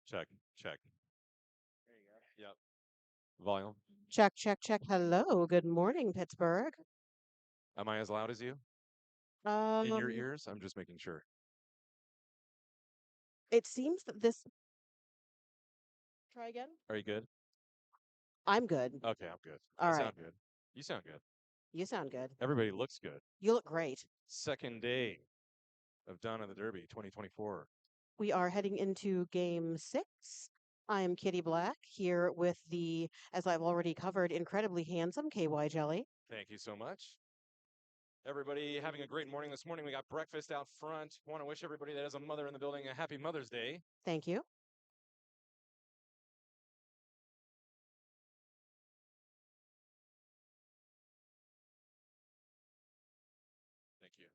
Check, check. There you go. Yep. Volume. Check, check, check. Hello. Good morning, Pittsburgh. Am I as loud as you? In your Um, ears? I'm just making sure. it seems that this. Try again. Are you good? I'm good. Okay, I'm good. All I right. sound good. You sound good. You sound good. Everybody looks good. You look great. Second day of Dawn of the Derby 2024. We are heading into game 6. I'm Kitty Black here with the, as I've already covered, incredibly handsome KY Jelly. Thank you so much. Everybody having a great morning this morning. We got breakfast out front. Want to wish everybody that has a mother in the building a happy Mother's Day. Thank you. Thank you.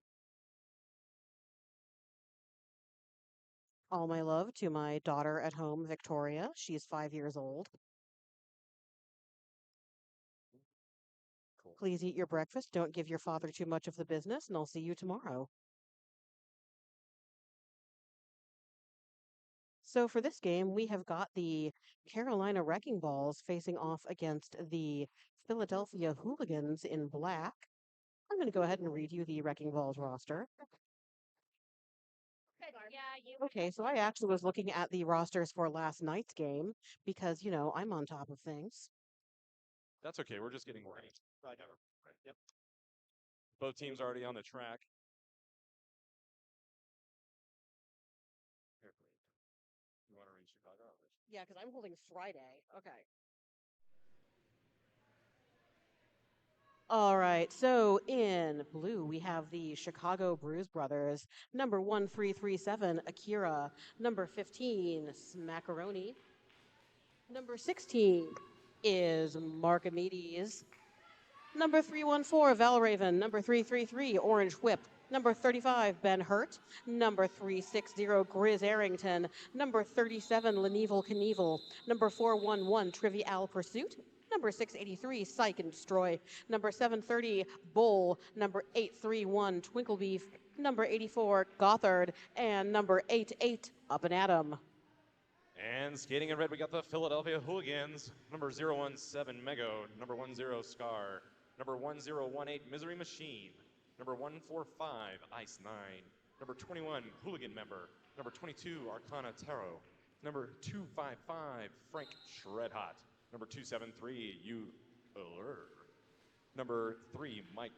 All my love to my daughter at home, Victoria. She's 5 years old. Cool. Please eat your breakfast. Don't give your father too much of the business, and I'll see you tomorrow. So for this game, we have got the Carolina Wrecking Balls facing off against the Philadelphia Hooligans in black. I'm going to go ahead and read you the Wrecking Balls roster. Okay, so I actually was looking at the rosters for last night's game because, I'm on top of things. That's okay. We're just getting ready. Yep. Both teams already on the track. Here, you want to read Chicago? Yeah, because I'm holding Friday. Okay. All right, so in blue, we have the Chicago Bruise brothers. Number 1337, Akira. Number 15, Smackaroni. Number 16 is Markimedes. Number 314, Valraven. Number 333, Orange Whip. Number 35, Ben Hurt. Number 360, Grizz Arrington. Number 37, Leneval Knievel. Number 411, Trivial Pursuit. Number 683, Psych and Destroy. Number 730, Bull. Number 831, Twinklebeef. Number 84, Gothard. And number 88, Up and Atom. And skating in red, we got the Philadelphia Hooligans. Number 017, Mego. Number 10, Scar. Number 1018, Misery Machine. Number 145, Ice 9. Number 21, Hooligan member. Number 22, Arcana Tarot. Number 255, Frank Shredhot. Number 273, You Allure. Number 3, Mike.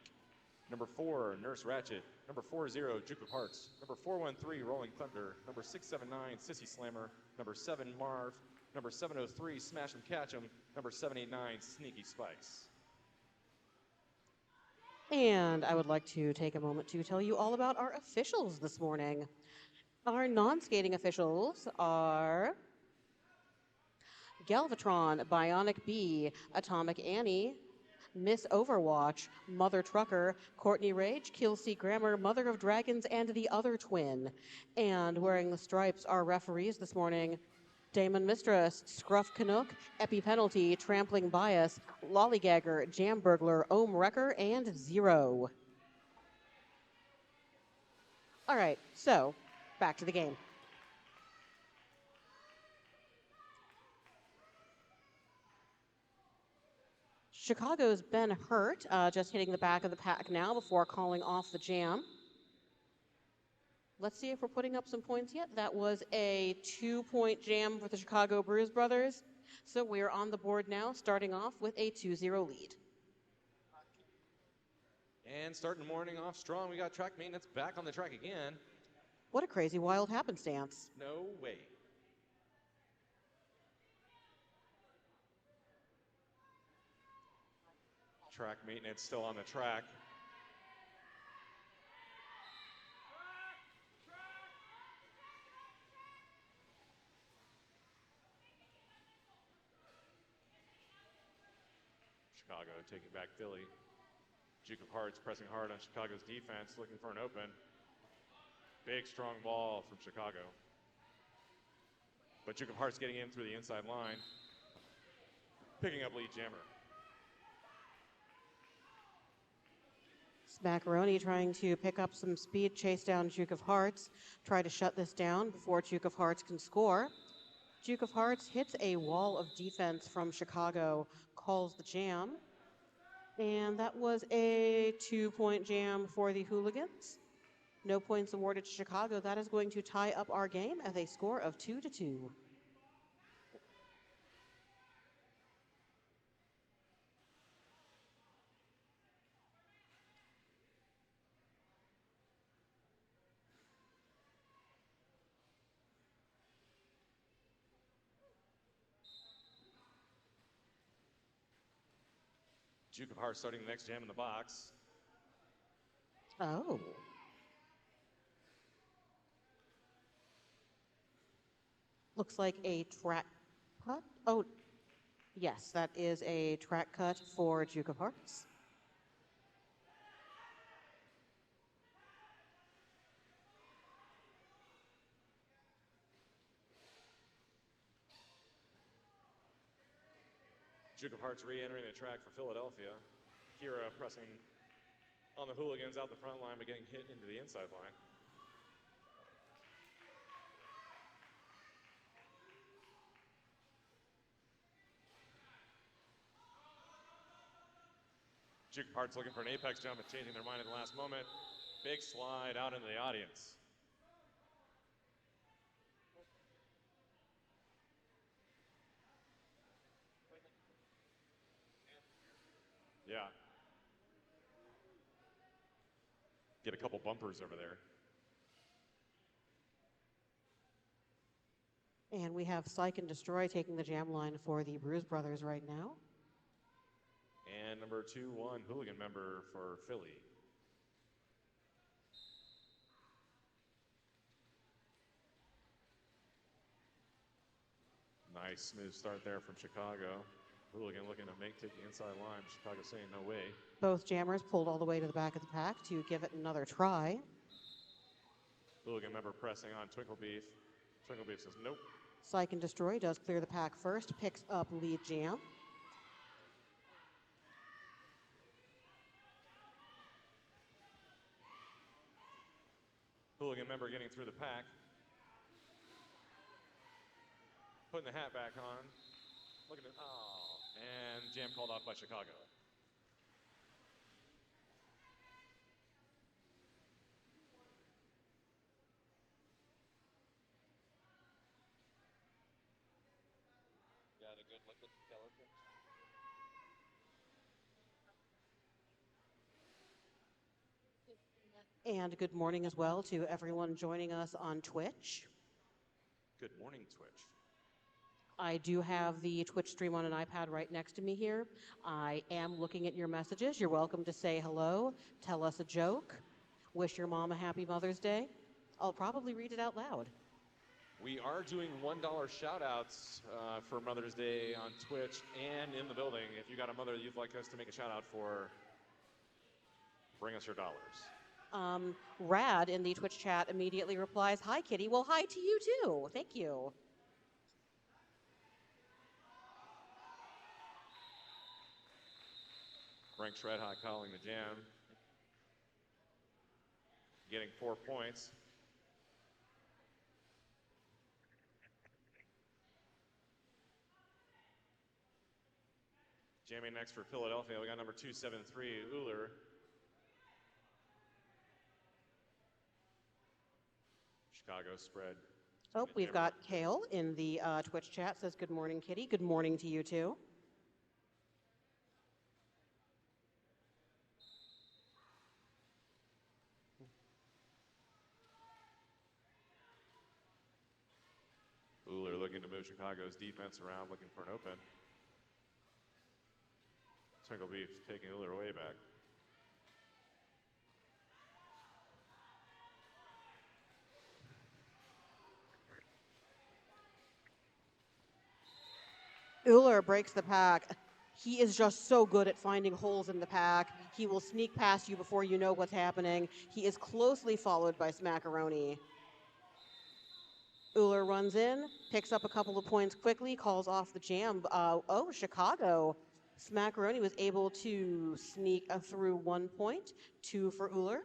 Number 4, Nurse Ratchet. Number 40, Juke of Hearts. Number 413, Rolling Thunder. Number 679, Sissy Slammer. Number 7, Marv. Number 703, Smash 'em Catch 'em. Number 789, Sneaky Spice. And I would like to take a moment to tell you all about our officials this morning. Our non-skating officials are Galvatron, Bionic Bee, Atomic Annie, Miss Overwatch, Mother Trucker, Courtney Rage, Kelsey Grammer, Mother of Dragons, and the other twin. And wearing the stripes are referees this morning: Damon Mistress, Scruff Canuck, Epi Penalty, Trampling Bias, Lollygagger, Jam Burglar, Ohm Wrecker, and Zero. All right, so back to the game. Chicago's Ben Hurt, just hitting the back of the pack now before calling off the jam. Let's see if we're putting up some points yet. That was a 2-point jam for the Chicago Bruise brothers. So we're on the board now, starting off with a 2-0 lead. And starting the morning off strong, we got track maintenance back on the track again. What a crazy wild happenstance. No way. Track maintenance still on the track. Chicago taking back Philly. Duke of Hearts pressing hard on Chicago's defense, looking for an open. Big, strong ball from Chicago. But Duke of Hearts getting in through the inside line. Picking up lead jammer. Smackaroni trying to pick up some speed, chase down Duke of Hearts, try to shut this down before Duke of Hearts can score. Duke of Hearts hits a wall of defense from Chicago, calls the jam. And that was a 2-point jam for the Hooligans. No points awarded to Chicago. That is going to tie up our game at a score of 2-2. Duke of Hearts starting the next jam in the box. Oh. Looks like a track cut. Oh, yes, that is a track cut for Duke of Hearts. Duke of Hearts re-entering the track for Philadelphia. Kira pressing on the Hooligans out the front line, but getting hit into the inside line. Duke of Hearts looking for an apex jump and changing their mind at the last moment. Big slide out into the audience. Yeah. Get a couple bumpers over there. And we have Psych and Destroy taking the jam line for the Bruise brothers right now. And number 2-1 Hooligan member for Philly. Nice smooth start there from Chicago. Hooligan looking to take the inside line. Chicago saying no way. Both jammers pulled all the way to the back of the pack to give it another try. Hooligan member pressing on Twinkle Beef. Twinkle Beef says nope. Psych and Destroy does clear the pack first, picks up lead jam. Hooligan member getting through the pack. Putting the hat back on. Looking at, and jam called off by Chicago. Got a good look at the skeleton. And good morning as well to everyone joining us on Twitch. Good morning, Twitch. I do have the Twitch stream on an iPad right next to me here. I am looking at your messages. You're welcome to say hello, tell us a joke, wish your mom a happy Mother's Day. I'll probably read it out loud. We are doing $1 shout-outs for Mother's Day on Twitch and in the building. If you got a mother you'd like us to make a shout-out for, bring us your dollars. Rad in the Twitch chat immediately replies, "Hi, Kitty." Well, hi to you too. Thank you. Frank Shred Hot calling the jam. Getting 4 points. Jamming next for Philadelphia, we got number 273, Uller. Chicago spread. Oh, we've got Kale in the Twitch chat, says, "Good morning, Kitty." Good morning to you too. Uller looking to move Chicago's defense around, looking for an open. Twinkle Beef taking Uller way back. Uller breaks the pack. He is just so good at finding holes in the pack. He will sneak past you before you know what's happening. He is closely followed by Smackaroni. Uller runs in, picks up a couple of points quickly, calls off the jam. Chicago. Smackaroni was able to sneak through 1 point, 2 for Uller.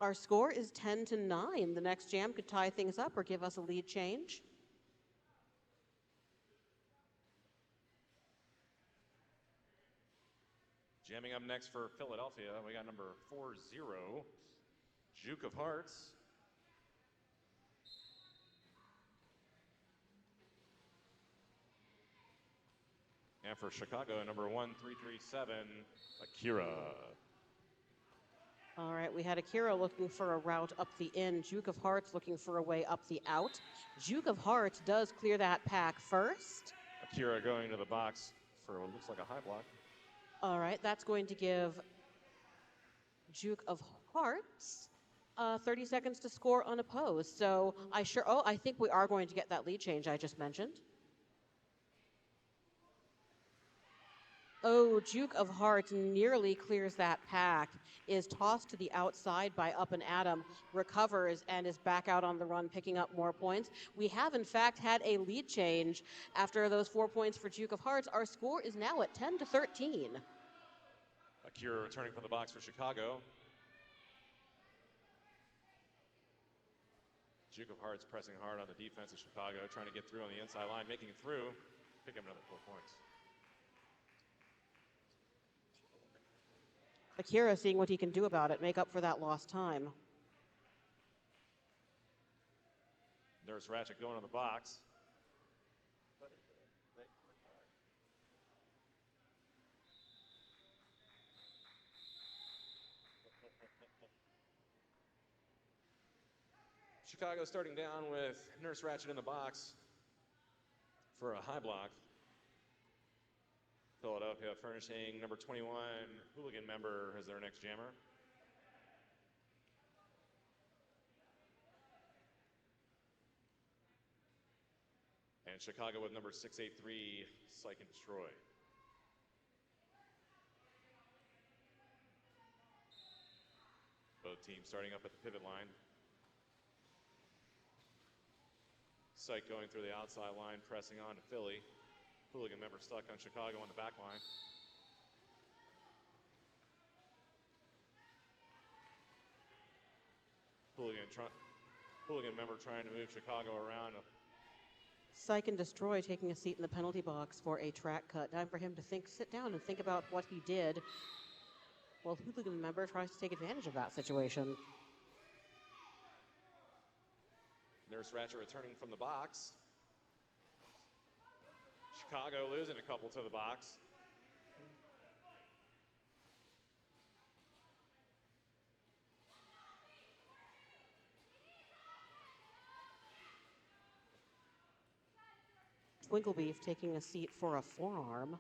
Our score is 10-9. The next jam could tie things up or give us a lead change. Jamming up next for Philadelphia, we got number 40, Juke of Hearts. And for Chicago, number 1337, Akira. All right, we had Akira looking for a route up the in. Juke of Hearts looking for a way up the out. Juke of Hearts does clear that pack first. Akira going to the box for what looks like a high block. All right, that's going to give Juke of Hearts 30 seconds to score unopposed. So I think we are going to get that lead change I just mentioned. Oh, Juke of Hearts nearly clears that pack, is tossed to the outside by Up and Adam, recovers, and is back out on the run, picking up more points. We have, in fact, had a lead change after those 4 points for Juke of Hearts. Our score is now at 10-13. Akira returning from the box for Chicago. Juke of Hearts pressing hard on the defense of Chicago, trying to get through on the inside line, making it through, pick up another 4 points. Akira seeing what he can do about it, make up for that lost time. Nurse Ratchet going on the box. Chicago starting down with Nurse Ratchet in the box for a high block. Philadelphia furnishing number 21 Hooligan member as their next jammer. And Chicago with number 683, Psych and Destroy. Both teams starting up at the pivot line. Psych going through the outside line, pressing on to Philly. Hooligan member stuck on Chicago on the back line. Hooligan member trying to move Chicago around. Psych and Destroy taking a seat in the penalty box for a track cut. Time for him to sit down and think about what he did. Well, Hooligan member tries to take advantage of that situation. Nurse Ratchet returning from the box. Chicago losing a couple to the box. Twinklebeef taking a seat for a forearm.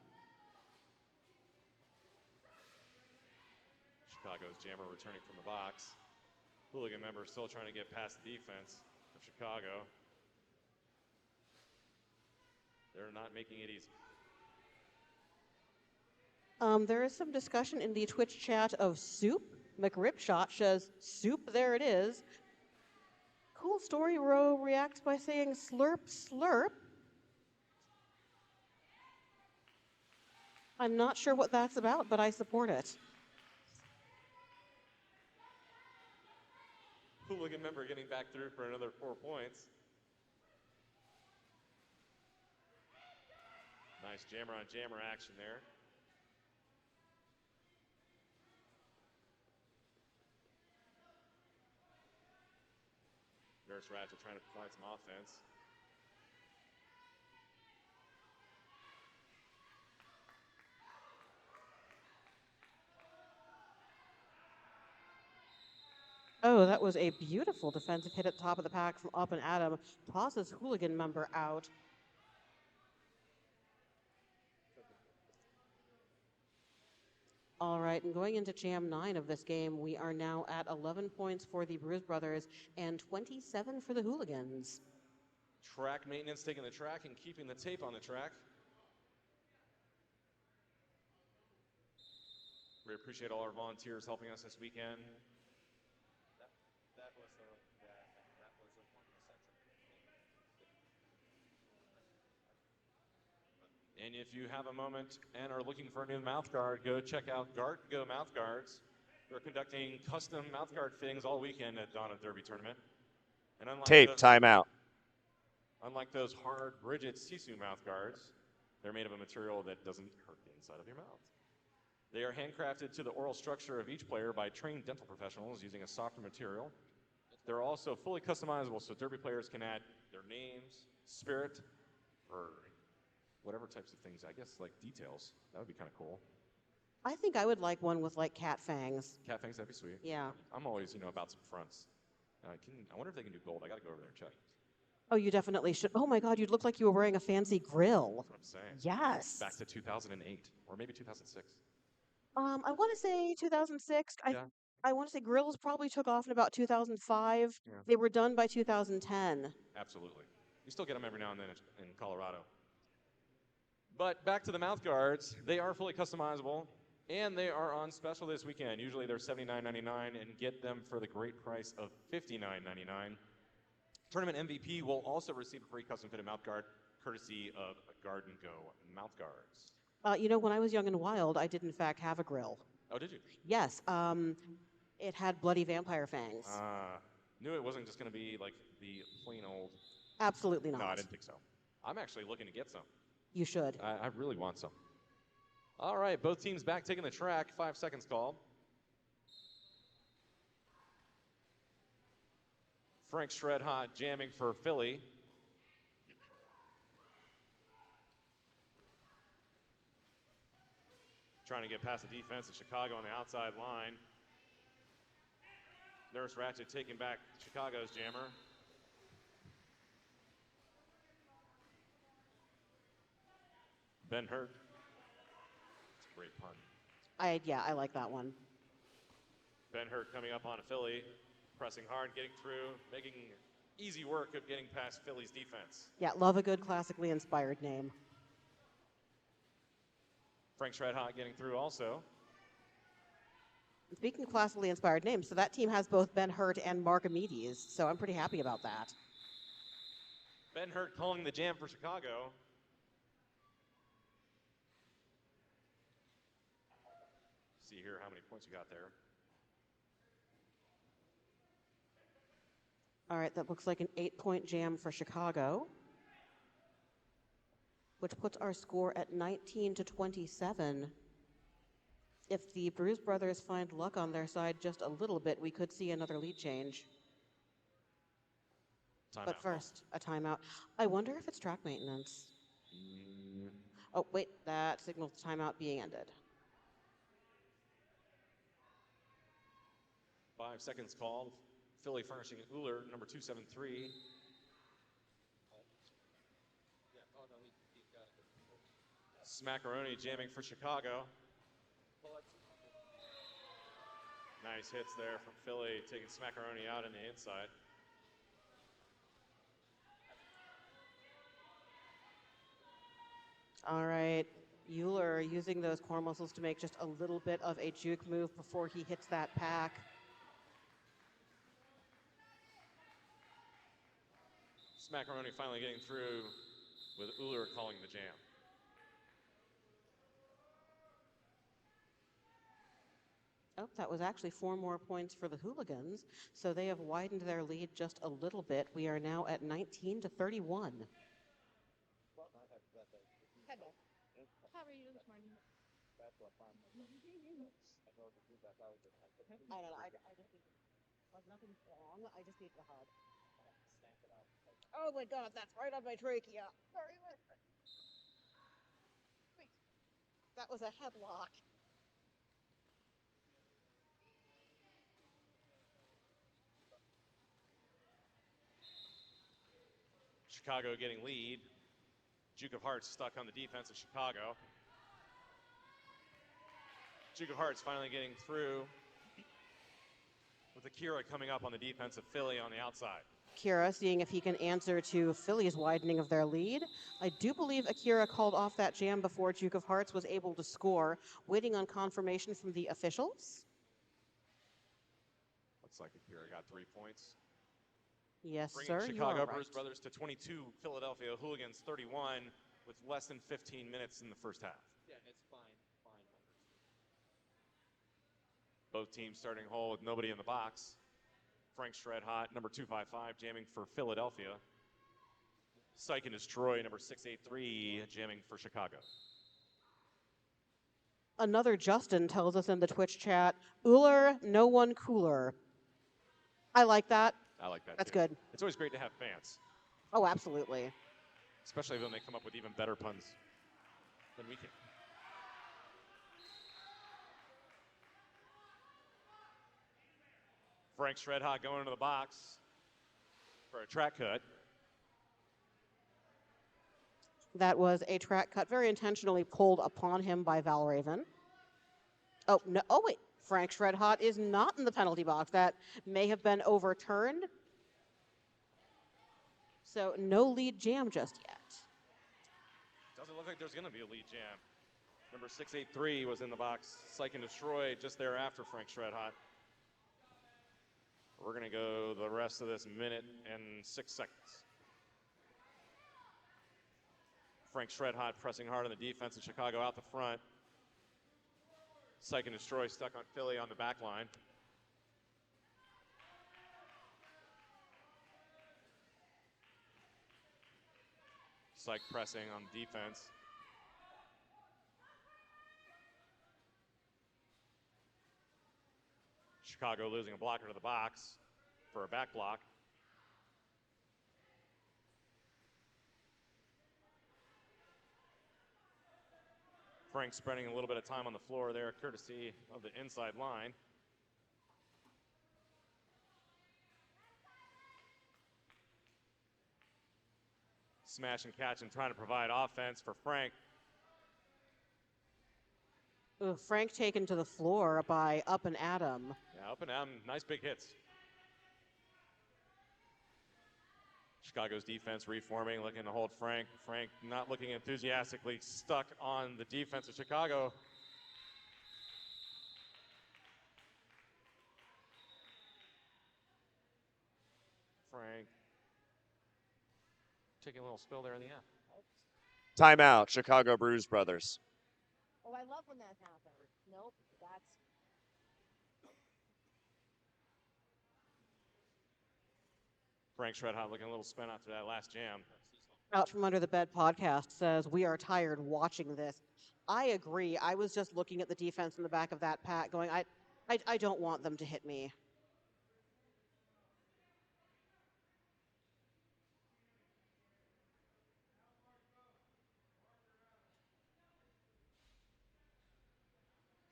Chicago's Jammer returning from the box. Hooligan member still trying to get past the defense of Chicago. They're not making it easy. There is some discussion in the Twitch chat of soup. McRipshot says, soup, there it is. Cool Story Row reacts by saying slurp, slurp. I'm not sure what that's about, but I support it. Hooligan member getting back through for another 4 points. Nice jammer on jammer action there. Nurse Ratchet trying to provide some offense. Oh, that was a beautiful defensive hit at the top of the pack from Up and Adam. Tosses Hooligan member out. All right, and going into Jam 9 of this game, we are now at 11 points for the Bruise brothers and 27 for the Hooligans. Track maintenance taking the track and keeping the tape on the track. We appreciate all our volunteers helping us this weekend. And if you have a moment and are looking for a new mouthguard, go check out Guard Go Mouthguards. They're conducting custom mouthguard fittings all weekend at Dawn of Derby tournament. And timeout. Unlike those hard, rigid Sisu mouthguards, they're made of a material that doesn't hurt the inside of your mouth. They are handcrafted to the oral structure of each player by trained dental professionals using a softer material. They're also fully customizable, so Derby players can add their names, spirit, or whatever types of things, I guess, like details. That would be kind of cool. I think I would like one with like cat fangs. Cat fangs, that'd be sweet. Yeah. I'm always, about some fronts. I wonder if they can do gold. I got to go over there and check. Oh, you definitely should. Oh my God, you'd look like you were wearing a fancy grill. That's what I'm saying. Yes. Back to 2008, or maybe 2006. I want to say 2006. Yeah. I want to say grills probably took off in about 2005. Yeah. They were done by 2010. Absolutely. You still get them every now and then in Colorado. But back to the mouth guards, they are fully customizable, and they are on special this weekend. Usually they're $79.99, and get them for the great price of $59.99. Tournament MVP will also receive a free custom-fitted mouth guard, courtesy of Guard and Go mouth guards. When I was young and wild, I did in fact have a grill. Oh, did you? Yes. It had bloody vampire fangs. Knew it wasn't just going to be like the plain old. Absolutely not. No, I didn't think so. I'm actually looking to get some. You should. I really want some. All right, both teams back taking the track. 5 seconds called. Frank Shred Hot jamming for Philly. Trying to get past the defense of Chicago on the outside line. Nurse Ratchet taking back Chicago's jammer. Ben Hurt. It's a great pun. I like that one. Ben Hurt coming up on Philly, pressing hard, getting through, making easy work of getting past Philly's defense. Yeah, love a good classically inspired name. Frank's Red Hot getting through also. Speaking of classically inspired names, so that team has both Ben Hurt and Mark Amides, so I'm pretty happy about that. Ben Hurt calling the jam for Chicago. See here how many points you got there. All right, that looks like an 8-point jam for Chicago, which puts our score at 19-27. If the Bruise brothers find luck on their side just a little bit, we could see another lead change. Timeout. But first, a timeout. I wonder if it's track maintenance. Oh, wait, that signals timeout being ended. 5 seconds called. Philly furnishing Uller, number 273. Smackaroni jamming for Chicago. Nice hits there from Philly, taking Smackaroni out in the inside. All right, Euler using those core muscles to make just a little bit of a juke move before he hits that pack. Smackaroni finally getting through with Uller calling the jam. Oh, that was actually 4 more points for the Hooligans, so they have widened their lead just a little bit. We are now at 19-31. Hello. How are you this morning? I don't know. I just need nothing's wrong. I just need a hug. Oh my God, that's right on my trachea. Sorry. Wait. That was a headlock. Chicago getting lead. Duke of Hearts stuck on the defense of Chicago. Duke of Hearts finally getting through with Akira coming up on the defense of Philly on the outside. Akira seeing if he can answer to Philly's widening of their lead. I do believe Akira called off that jam before Duke of Hearts was able to score, waiting on confirmation from the officials. Looks like Akira got 3 points. Yes, Bringing sir, Chicago you are Bruise right. Brothers to 22, Philadelphia Hooligans 31, with less than 15 minutes in the first half. Yeah, it's fine numbers. Both teams starting hole with nobody in the box. Frank Shred Hot, number 255, jamming for Philadelphia. Psych and Destroy, number 683, jamming for Chicago. Another Justin tells us in the Twitch chat, Uller, no one cooler. I like that. I like that That's too. good. It's always great to have fans, Oh, absolutely. especially when they come up with even better puns than we can. Frank Shred Hot going into the box for a track cut. That was a track cut very intentionally pulled upon him by Valraven. Oh, no. Oh, wait. Frank Shred Hot is not in the penalty box. That may have been overturned. So no lead jam just yet. Doesn't look like there's going to be a lead jam. Number 683 was in the box. Psych and Destroy just thereafter Frank Shred Hot. We're going to go the rest of this minute and 6 seconds. Frank Shred Hot pressing hard on the defense, and Chicago out the front. Psych and Destroy stuck on Philly on the back line. Psych pressing on defense. Chicago losing a blocker to the box for a back block. Frank spending a little bit of time on the floor there, courtesy of the inside line. Smash and catch and trying to provide offense for Frank. Ooh, Frank taken to the floor by Up and Adam. Yeah, up and down, nice big hits. Chicago's defense reforming, looking to hold Frank. Frank not looking enthusiastically, stuck on the defense of Chicago. Frank taking a little spill there in the end. Timeout, Chicago Bruise brothers. Oh, I love when that happens. Nope, that's Frank Shred Hot looking a little spent after that last jam. Out from Under the Bed podcast says, we are tired watching this. I agree. I was just looking at the defense in the back of that pack going, I don't want them to hit me.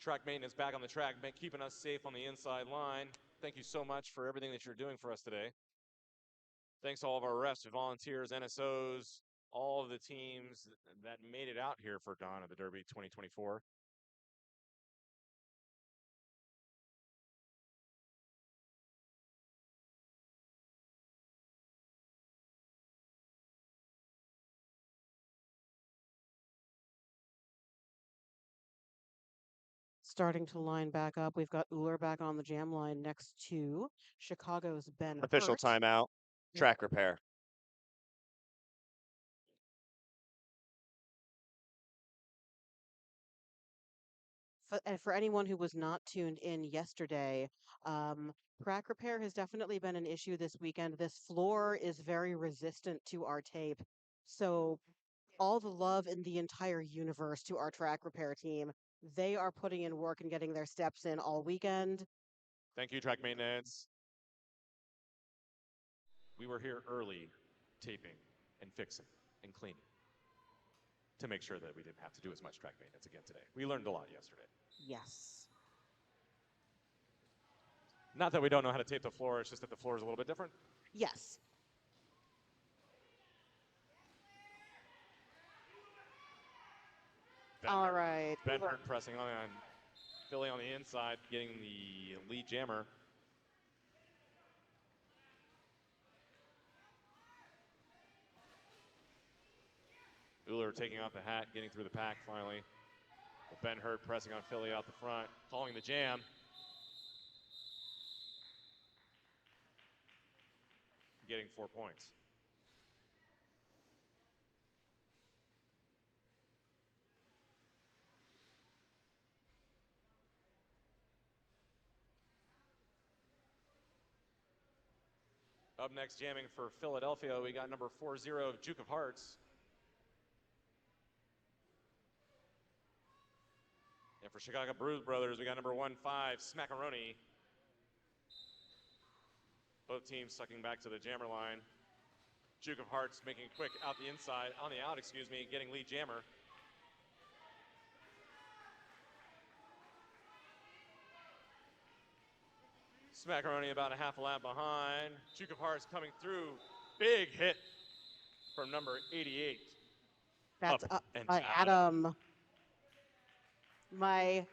Track maintenance back on the track, keeping us safe on the inside line. Thank you so much for everything that you're doing for us today. Thanks to all of our refs, volunteers, NSOs, all of the teams that made it out here for Dawn of the Derby 2024. Starting to line back up, we've got Uller back on the jam line next to Chicago's Ben Official Hurt. timeout, track repair. And for anyone who was not tuned in yesterday, track repair has definitely been an issue this weekend. This floor is very resistant to our tape. So all the love in the entire universe to our track repair team. They are putting in work and getting their steps in all weekend. Thank you, track maintenance. We were here early taping and fixing and cleaning to make sure that we didn't have to do as much track maintenance again today. We learned a lot yesterday. Yes. Not that we don't know how to tape the floor, it's just that the floor is a little bit different. Yes. All right. Ben Hurt pressing on Philly on the inside, getting the lead jammer. Uller taking off the hat, getting through the pack finally. Ben Hurt pressing on Philly out the front, calling the jam. Getting 4 points. Up next, jamming for Philadelphia, we got number 40, Duke of Hearts. And for Chicago Bruise Brothers, we got number 15, Smackaroni. Both teams sucking back to the jammer line. Duke of Hearts making quick out the inside, on the out, excuse me, getting lead jammer. Smackaroni about a half a lap behind. Duke of Hearts coming through. Big hit from number 88. That's up and by Adam. My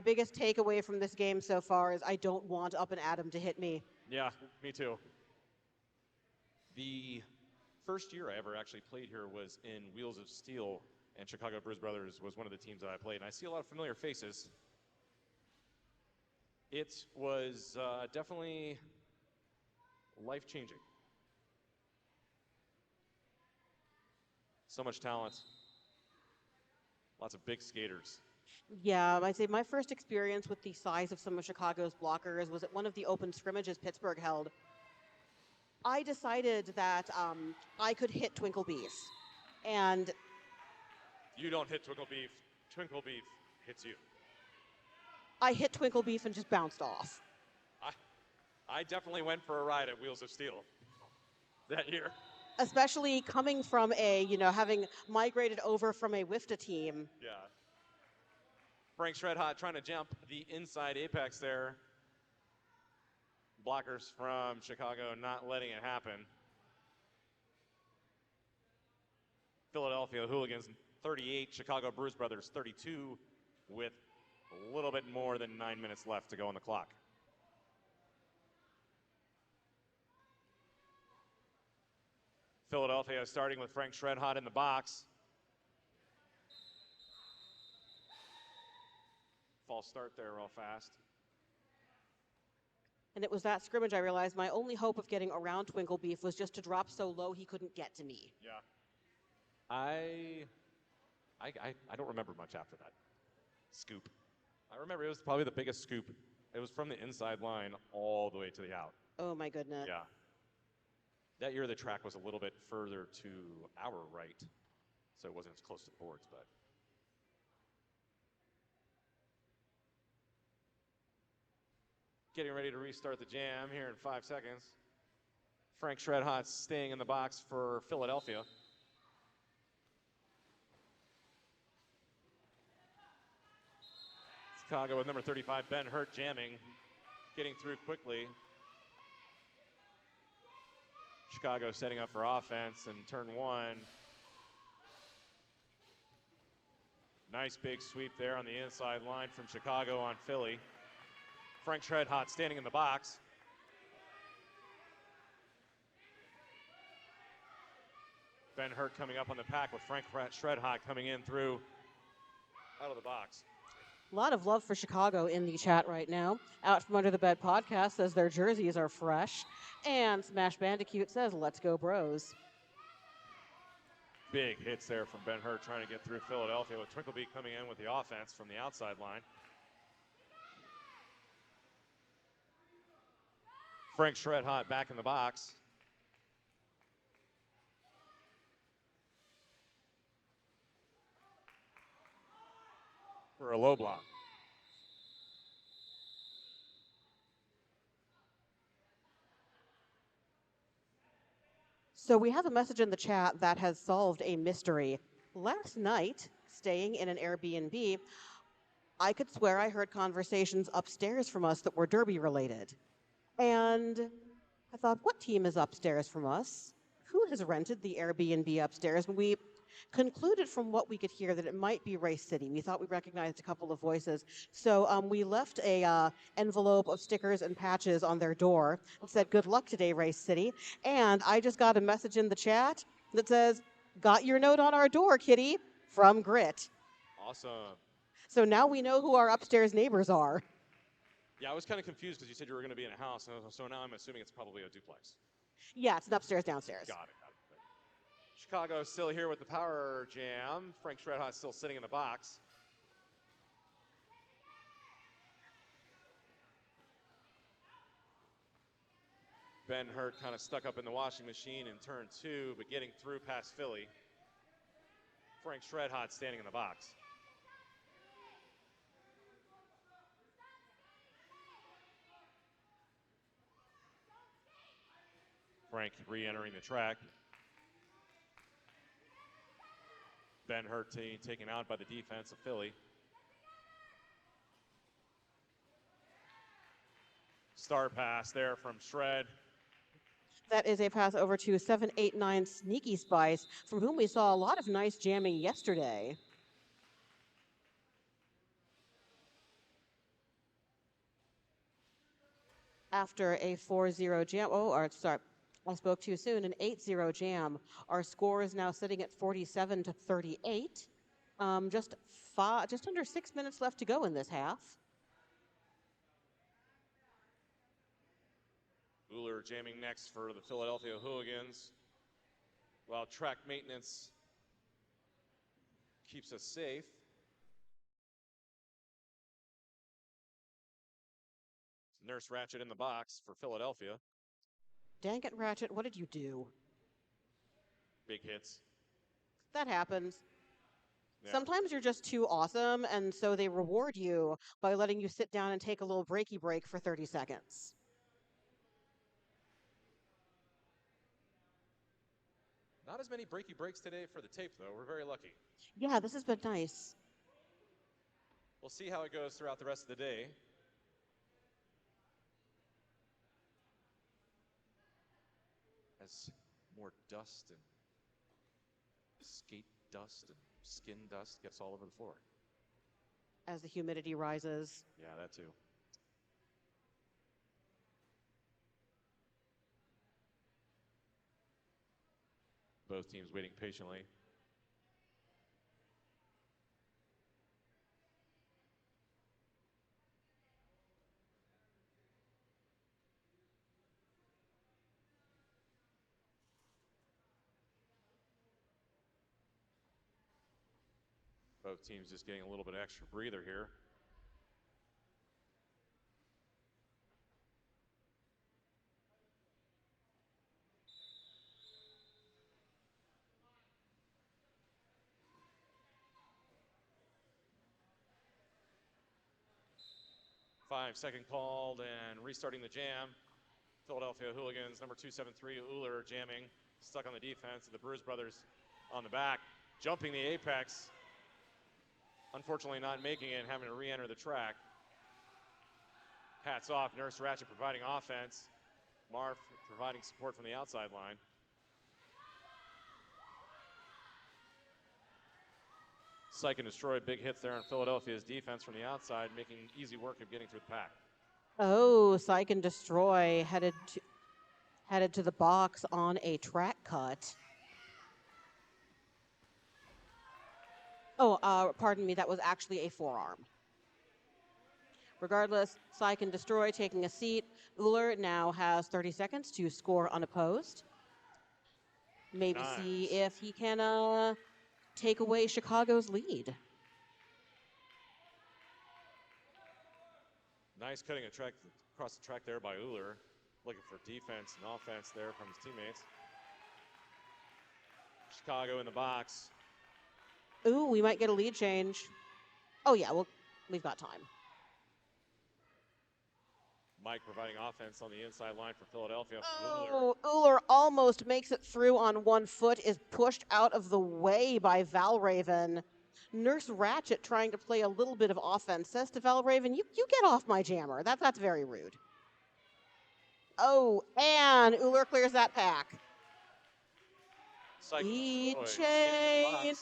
biggest takeaway from this game so far is I don't want Up and Adam to hit me. Yeah, me too. The first year I ever actually played here was in Wheels of Steel, and Chicago Bruise Brothers was one of the teams that I played, and I see a lot of familiar faces. It was definitely life-changing. So much talent. Lots of big skaters. Yeah, I'd say my first experience with the size of some of Chicago's blockers was at one of the open scrimmages Pittsburgh held. I decided that I could hit Twinkle Beef, and You don't hit Twinkle Beef. Twinkle Beef hits you. I hit Twinkle Beef and just bounced off. I definitely went for a ride at Wheels of Steel that year. Especially coming from having migrated over from a WIFTA team. Yeah. Frank Shredhot trying to jump the inside apex there. Blockers from Chicago not letting it happen. Philadelphia Hooligans 38, Chicago Bruise Brothers 32 with a little bit more than 9 minutes left to go on the clock. Philadelphia starting with Frank Shredhot in the box. False start there real fast. And it was that scrimmage I realized my only hope of getting around Twinkle Beef was just to drop so low he couldn't get to me. Yeah. I don't remember much after that scoop. I remember it was probably the biggest scoop. It was from the inside line all the way to the out. Oh my goodness. Yeah. That year the track was a little bit further to our right, so it wasn't as close to the boards, but. Getting ready to restart the jam here in 5 seconds. Frank Shredhot staying in the box for Philadelphia. Chicago with number 35, Ben Hurt, jamming, getting through quickly. Chicago setting up for offense in turn 1. Nice big sweep there on the inside line from Chicago on Philly. Frank Shredhot standing in the box. Ben Hurt coming up on the pack with Frank Shredhot coming in through out of the box. A lot of love for Chicago in the chat right now. Out from Under the Bed podcast says their jerseys are fresh. And Smash Bandicoot says, let's go bros. Big hits there from Ben Hurt trying to get through Philadelphia with Twinkleby coming in with the offense from the outside line. Frank Shredhot back in the box. For a low block. So we have a message in the chat that has solved a mystery. Last night, staying in an Airbnb, I could swear I heard conversations upstairs from us that were Derby related. And I thought, what team is upstairs from us? Who has rented the Airbnb upstairs? And we concluded from what we could hear that it might be Race City. We thought we recognized a couple of voices. So we left a envelope of stickers and patches on their door and said, good luck today, Race City. And I just got a message in the chat that says, got your note on our door, kitty, from Grit. Awesome. So now we know who our upstairs neighbors are. Yeah, I was kind of confused because you said you were going to be in a house, so now I'm assuming it's probably a duplex. Yeah, it's an upstairs, downstairs. Got it. Chicago still here with the power jam. Frank Shredhot still sitting in the box. Ben Hurt kind of stuck up in the washing machine in turn 2, but getting through past Philly. Frank Shredhot standing in the box. Frank re-entering the track. Ben Hurt taken out by the defense of Philly. Star pass there from Shred. That is a pass over to 789 Sneaky Spice, from whom we saw a lot of nice jamming yesterday. After a 4-0 jam, I spoke too soon, an 8-0 jam. Our score is now sitting at 47-38. Just under 6 minutes left to go in this half. Uller jamming next for the Philadelphia Hooligans, while track maintenance keeps us safe. Nurse Ratchet in the box for Philadelphia. Dang it, Ratchet, what did you do? Big hits. That happens. Yeah. Sometimes you're just too awesome, and so they reward you by letting you sit down and take a little breaky break for 30 seconds. Not as many breaky breaks today for the tape, though. We're very lucky. Yeah, this has been nice. We'll see how it goes throughout the rest of the day. As more dust and skate dust and skin dust gets all over the floor. As the humidity rises. Yeah, that too. Both teams waiting patiently. Both teams just getting a little bit extra breather here. Five-second called and restarting the jam. Philadelphia Hooligans, number 273, Uller jamming, stuck on the defense. The Bruise brothers on the back, jumping the apex. Unfortunately not making it and having to re-enter the track. Hats off, Nurse Ratchet providing offense. Marf providing support from the outside line. Psych and Destroy, big hits there on Philadelphia's defense from the outside, making easy work of getting through the pack. Oh, Psych and Destroy headed to the box on a track cut. Oh, pardon me, that was actually a forearm. Regardless, Psych and Destroy taking a seat. Uller now has 30 seconds to score unopposed. Maybe Nice. see if he can take away Chicago's lead. Nice cutting a track across the track there by Uller. Looking for defense and offense there from his teammates. Chicago in the box. Ooh, we might get a lead change. Oh yeah, we've got time. Mike providing offense on the inside line for Philadelphia. Oh, Uller almost makes it through on one foot, is pushed out of the way by Valraven. Nurse Ratchet trying to play a little bit of offense says to Valraven, you get off my jammer. That's very rude. Oh, and Uller clears that pack. Lead change.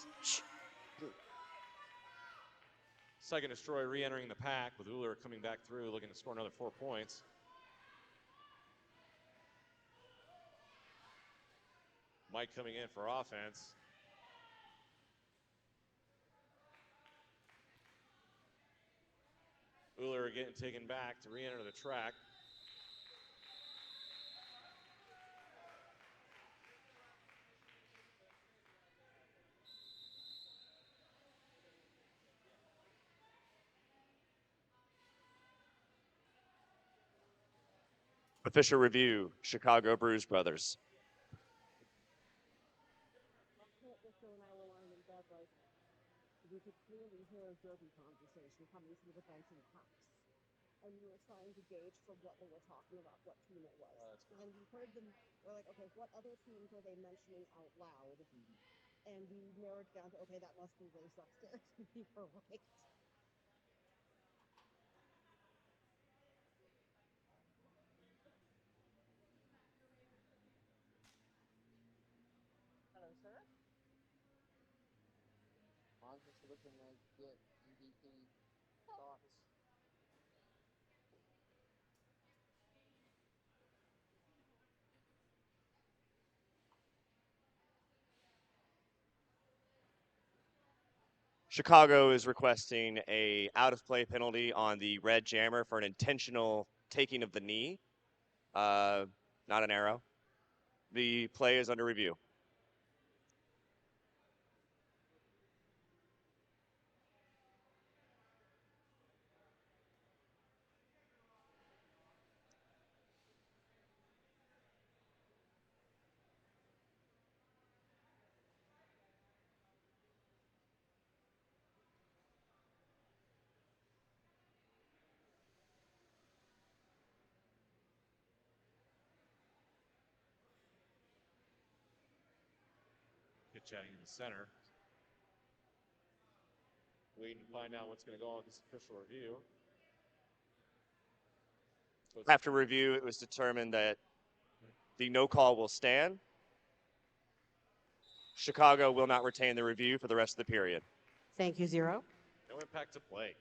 Psych and Destroy re-entering the pack with Uller coming back through, looking to score another 4 points. Mike coming in for offense. Uller getting taken back to re-enter the track. Official review, Chicago Bruise brothers. We could clearly hear a derby conversation coming through the bench and house. And we were trying to gauge from what they were talking about what team it was. And we heard them, we're like, okay, what other teams are they mentioning out loud? And we narrowed down to, okay, that must be race upstairs. We were right. Hello, sir. I'm just looking to get MVP thoughts. Chicago is requesting a out-of-play penalty on the red jammer for an intentional taking of the knee, not an arrow. The play is under review. Good chatting in the center. Waiting to find out what's going to go on this official review. After review, it was determined that the no call will stand. Chicago will not retain the review for the rest of the period. Thank you, Zero. No impact to play.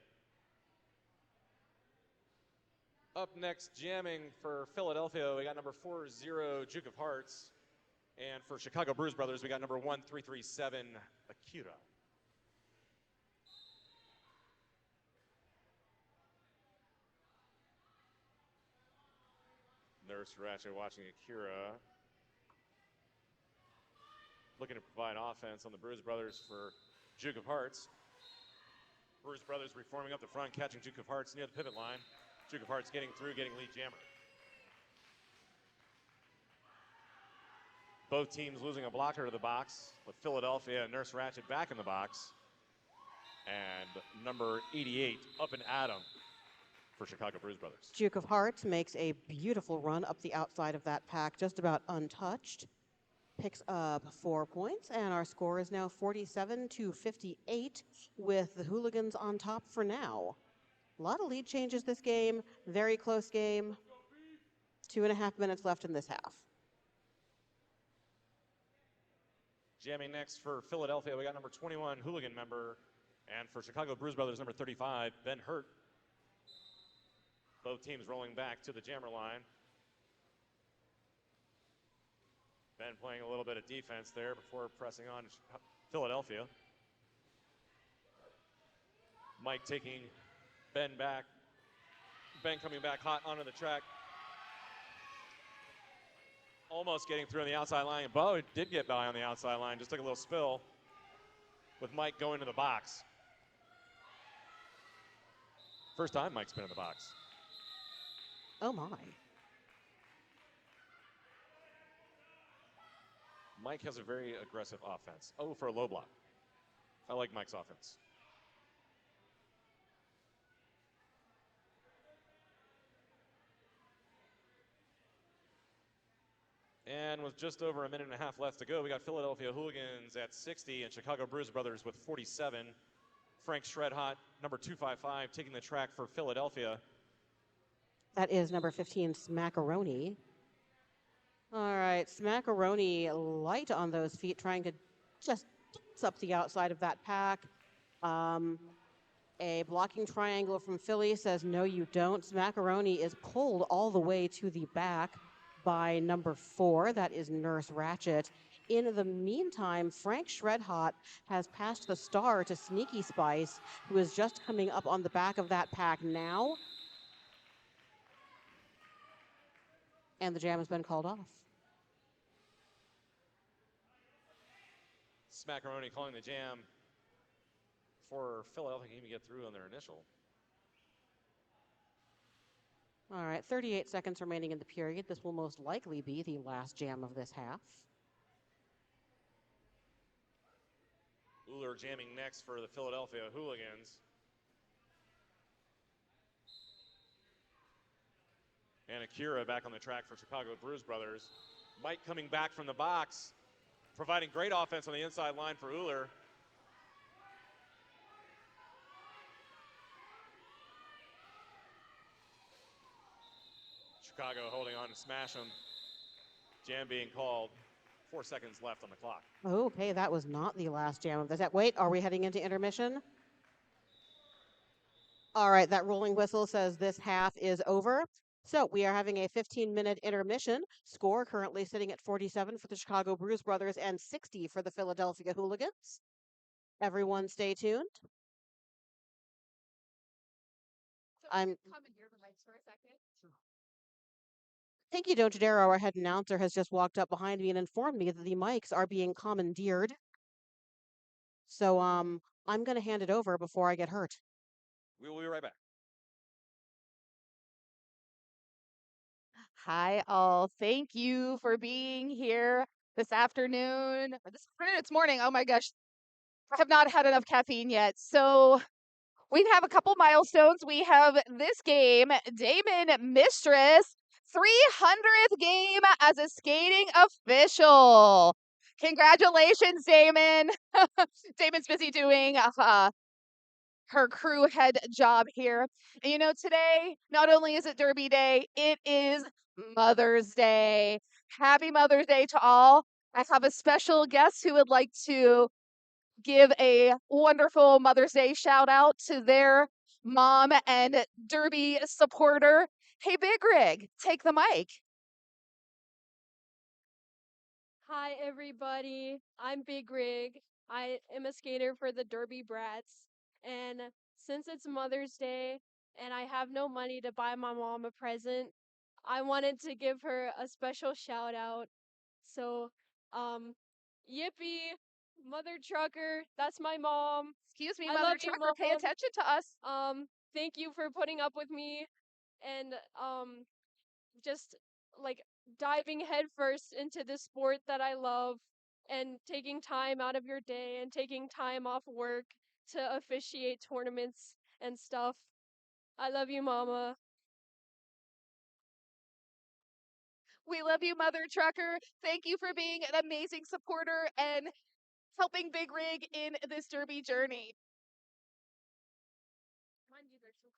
Up next, jamming for Philadelphia, we got number 40, Juke of Hearts. And for Chicago Bruise Brothers, we got number 1337, Akira. Nurse Ratchet watching Akira. Looking to provide offense on the Bruise Brothers for Duke of Hearts. Bruise Brothers reforming up the front, catching Duke of Hearts near the pivot line. Duke of Hearts getting through, getting lead jammer. Both teams losing a blocker to the box, with Philadelphia and Nurse Ratchet back in the box. And number 88, Up and Adam for Chicago Bruise Brothers. Duke of Hearts makes a beautiful run up the outside of that pack, just about untouched. Picks up 4 points, and our score is now 47-58 with the Hooligans on top for now. A lot of lead changes this game, very close game. 2.5 minutes left in this half. Jamming next for Philadelphia, we got number 21, Hooligan member, and for Chicago Bruise Brothers, number 35, Ben Hurt. Both teams rolling back to the jammer line. Ben playing a little bit of defense there before pressing on Philadelphia. Mike taking Ben back. Ben coming back hot onto the track. Almost getting through on the outside line. Bo did get by on the outside line, just took a little spill with Mike going to the box. First time Mike's been in the box. Oh my. Mike has a very aggressive offense. Oh, for a low block. I like Mike's offense. And with just over a minute and a half left to go, we got Philadelphia Hooligans at 60 and Chicago Bruise Brothers with 47. Frank Shredhot, number 255, taking the track for Philadelphia. That is number 15, Smackaroni. All right, Smackaroni light on those feet, trying to just dance up the outside of that pack. A blocking triangle from Philly says, no, you don't. Smackaroni is pulled all the way to the back by number 4. That is Nurse Ratchet. In the meantime, Frank Shredhot has passed the star to Sneaky Spice, who is just coming up on the back of that pack now. And the jam has been called off. Smackaroni calling the jam for Philadelphia to even get through on their initial. All right, 38 seconds remaining in the period. This will most likely be the last jam of this half. Uller jamming next for the Philadelphia Hooligans. And Akira back on the track for Chicago Bruise Brothers. Mike coming back from the box, providing great offense on the inside line for Uller. Chicago holding on to smash him. Jam being called. 4 seconds left on the clock. Okay, that was not the last jam of the set. Wait, are we heading into intermission? All right, that rolling whistle says this half is over. So we are having a 15-minute intermission. Score currently sitting at 47 for the Chicago Bruise Brothers and 60 for the Philadelphia Hooligans. Everyone stay tuned. So I'm- commandeer the mics for a second. Pinky Dojadero, our head announcer, has just walked up behind me and informed me that the mics are being commandeered. So I'm going to hand it over before I get hurt. We will be right back. Hi, all. Thank you for being here this afternoon. Or this afternoon, it's morning. Oh my gosh. I have not had enough caffeine yet. So we have a couple milestones. We have this game, Damon Mistress, 300th game as a skating official. Congratulations, Damon. Damon's busy doing her crew head job here. And you know, today, not only is it Derby Day, it is Mother's Day. Happy Mother's Day to all. I have a special guest who would like to give a wonderful Mother's Day shout out to their mom and Derby supporter. Hey, Big Rig, take the mic. Hi, everybody. I'm Big Rig. I am a skater for the Derby Brats. And since it's Mother's Day and I have no money to buy my mom a present, I wanted to give her a special shout out. So, um, Yippee, Mother Trucker, that's my mom. Excuse me, I Mother love you, Trucker, pay Mom. attention to us. Thank you for putting up with me and, just like diving headfirst into this sport that I love and taking time out of your day and taking time off work to officiate tournaments and stuff. I love you, Mama. We love you, Mother Trucker. Thank you for being an amazing supporter and helping Big Rig in this derby journey. Mind you, there's some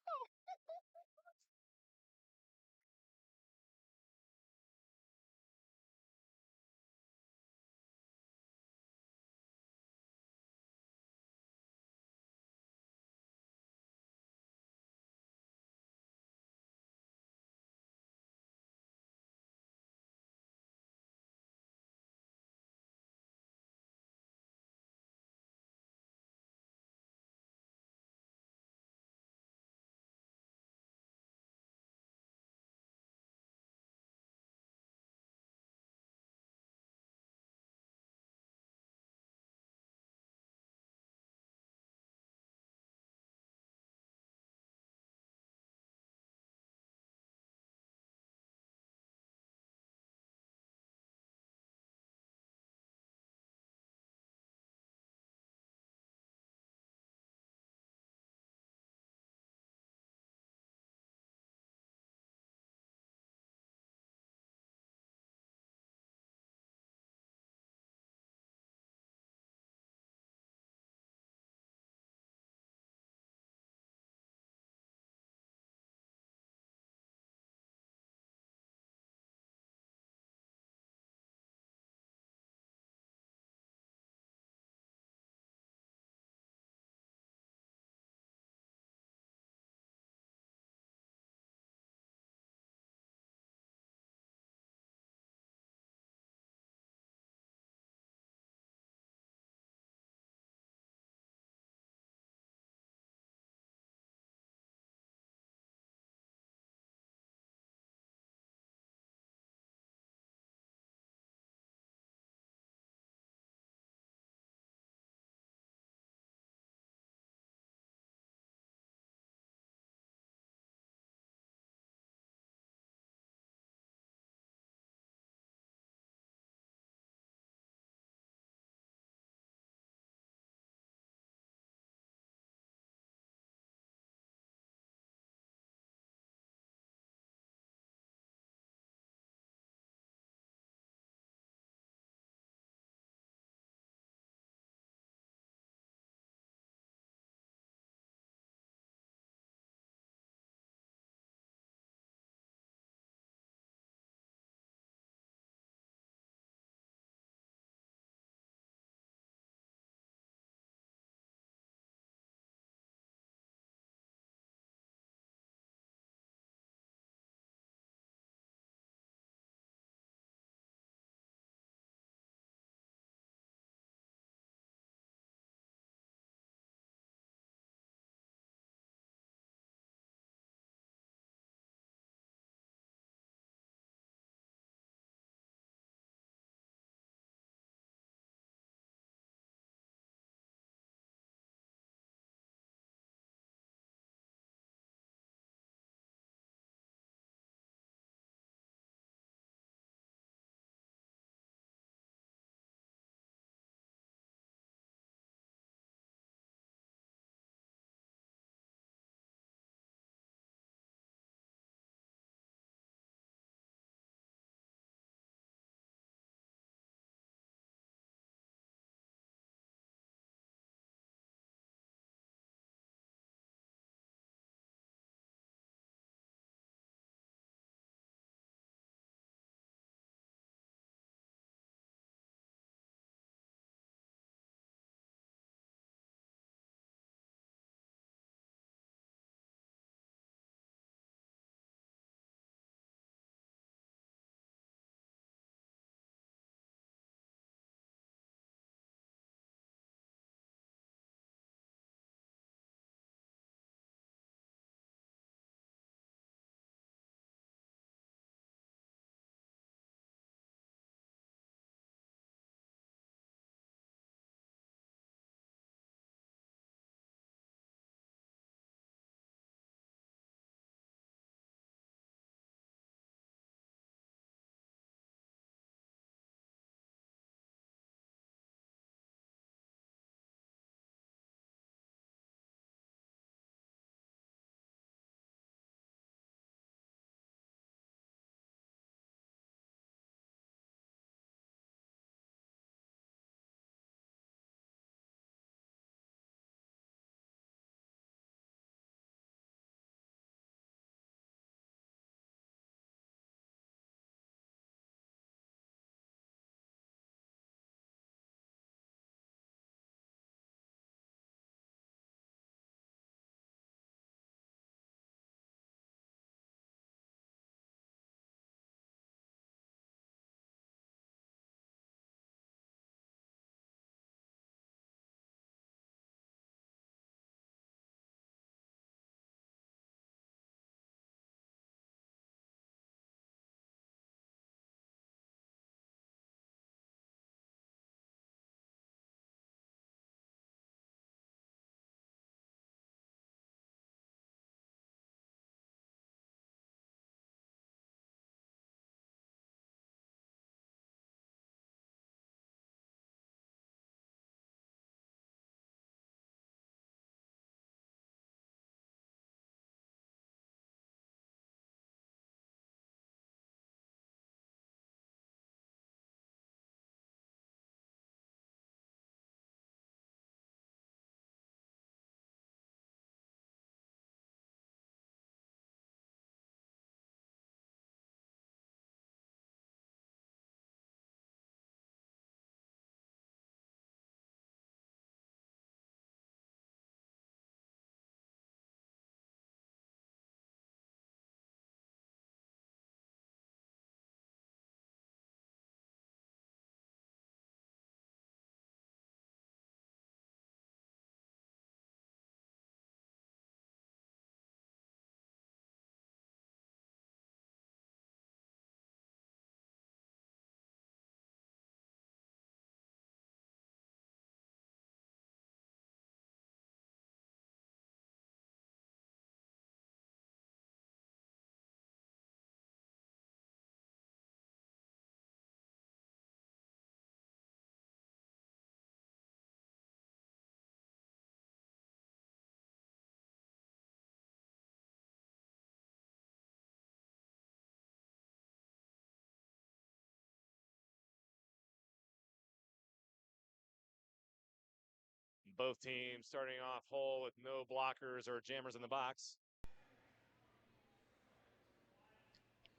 Both teams starting off whole with no blockers or jammers in the box.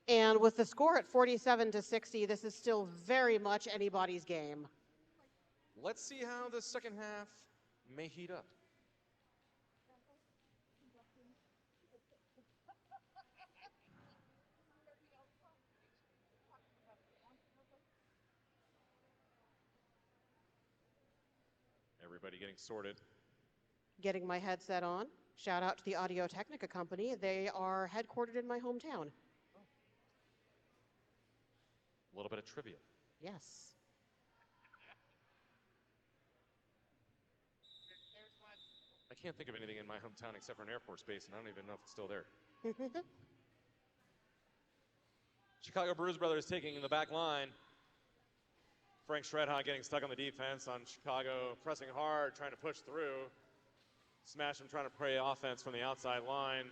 And with the score at 47-60, this is still very much anybody's game. Let's see how the second half may heat up. Everybody getting sorted. Getting my headset on. Shout out to the Audio Technica company. They are headquartered in my hometown. A little bit of trivia. Yes. I can't think of anything in my hometown except for an Air Force base, and I don't even know if it's still there. Chicago Bruise brothers taking the back line. Frank Shredhot getting stuck on the defense on Chicago, pressing hard, trying to push through. Smash him trying to play offense from the outside line.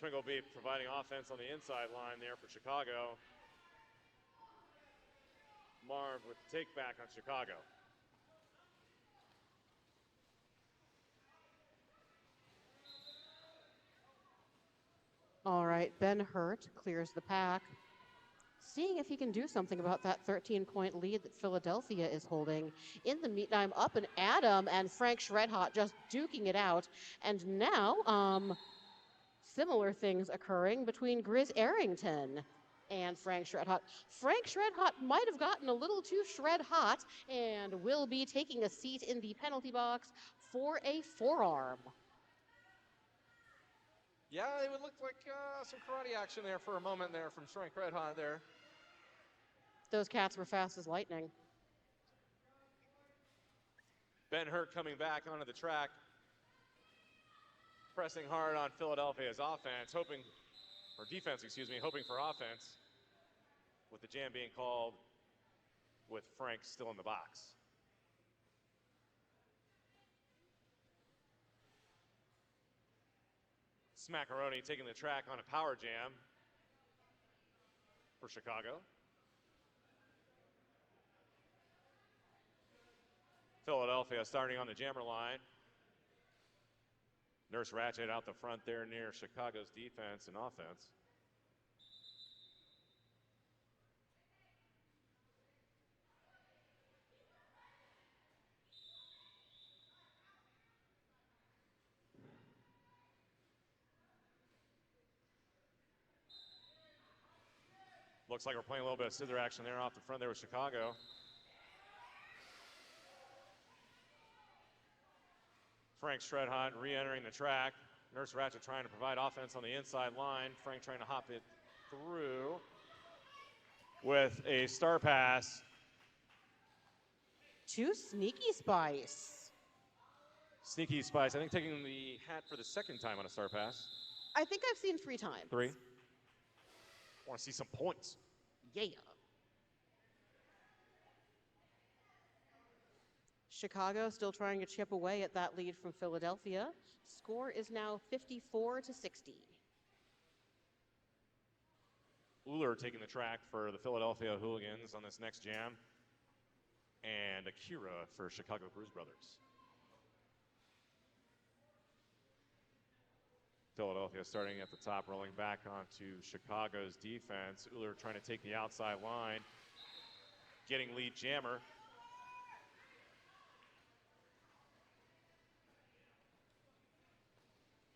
Twingleby providing offense on the inside line there for Chicago. Marv with the take back on Chicago. All right, Ben Hurt clears the pack. Seeing if he can do something about that 13-point lead that Philadelphia is holding. In the meantime, up and Adam and Frank Shredhot just duking it out. And now, similar things occurring between Grizz Arrington and Frank Shredhot. Frank Shredhot might have gotten a little too shred hot and will be taking a seat in the penalty box for a forearm. Yeah, it would look like some karate action there for a moment there from Frank Shredhot there. Those cats were fast as lightning. Ben Hurt coming back onto the track. Pressing hard on Philadelphia's offense, defense, hoping for offense. With the jam being called with Frank still in the box. Smackaroni taking the track on a power jam for Chicago. Philadelphia starting on the jammer line. Nurse Ratchet out the front there near Chicago's defense and offense. Looks like we're playing a little bit of scissor action there off the front there with Chicago. Frank Shredhot re-entering the track. Nurse Ratchet trying to provide offense on the inside line. Frank trying to hop it through with a star pass. To Sneaky Spice. Sneaky Spice, I think taking the hat for the second time on a star pass. I think I've seen 3 times. 3. Want to see some points. Yeah. Chicago still trying to chip away at that lead from Philadelphia. Score is now 54-60. Uller taking the track for the Philadelphia Hooligans on this next jam. And Akira for Chicago Bruise brothers. Philadelphia starting at the top, rolling back onto Chicago's defense. Uller trying to take the outside line. Getting lead jammer.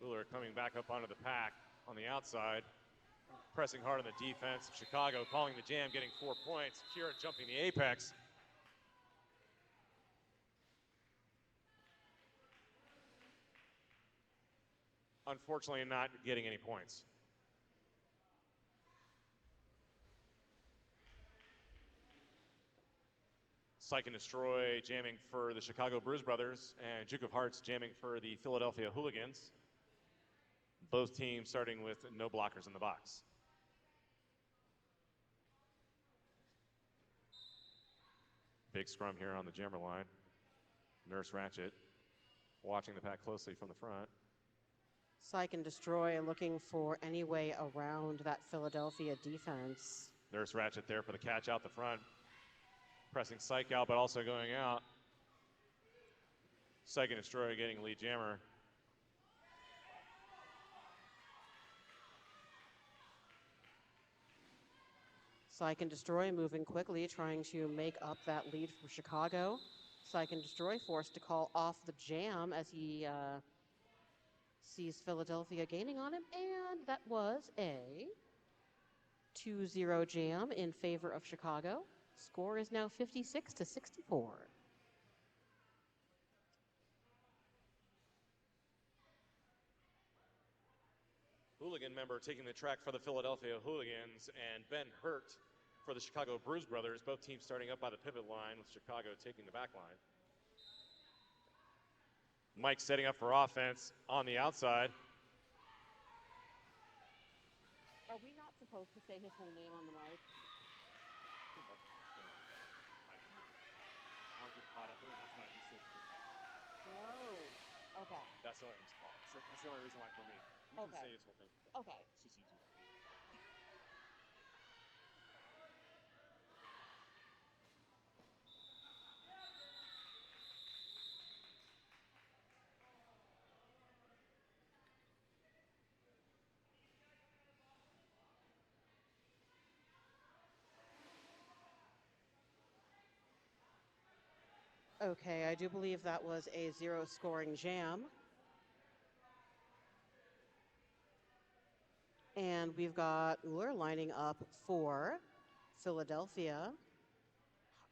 Uller coming back up onto the pack on the outside. Pressing hard on the defense. Chicago calling the jam, getting 4 points. Akira jumping the apex. Unfortunately, not getting any points. Psych and Destroy jamming for the Chicago Bruise brothers, and Duke of Hearts jamming for the Philadelphia Hooligans. Both teams starting with no blockers in the box. Big scrum here on the jammer line. Nurse Ratchet watching the pack closely from the front. Psych and Destroy looking for any way around that Philadelphia defense. Nurse Ratchet there for the catch out the front. Pressing Psych out, but also going out. Psych and Destroyer getting lead jammer. Psych and Destroy moving quickly, trying to make up that lead from Chicago. Psych and Destroy forced to call off the jam as he sees Philadelphia gaining on him, and that was a 2-0 jam in favor of Chicago. Score is now 56-64. Hooligan member taking the track for the Philadelphia Hooligans, and Ben Hurt for the Chicago Bruise brothers. Both teams starting up by the pivot line, with Chicago taking the back line. Mike setting up for offense on the outside. Are we not supposed to say his whole name on the mic? Oh, okay. That's the only reason why for me. You can say his whole thing. Okay. It's just easier. Okay, I do believe that was a 0-scoring jam. And we've got Uller lining up for Philadelphia,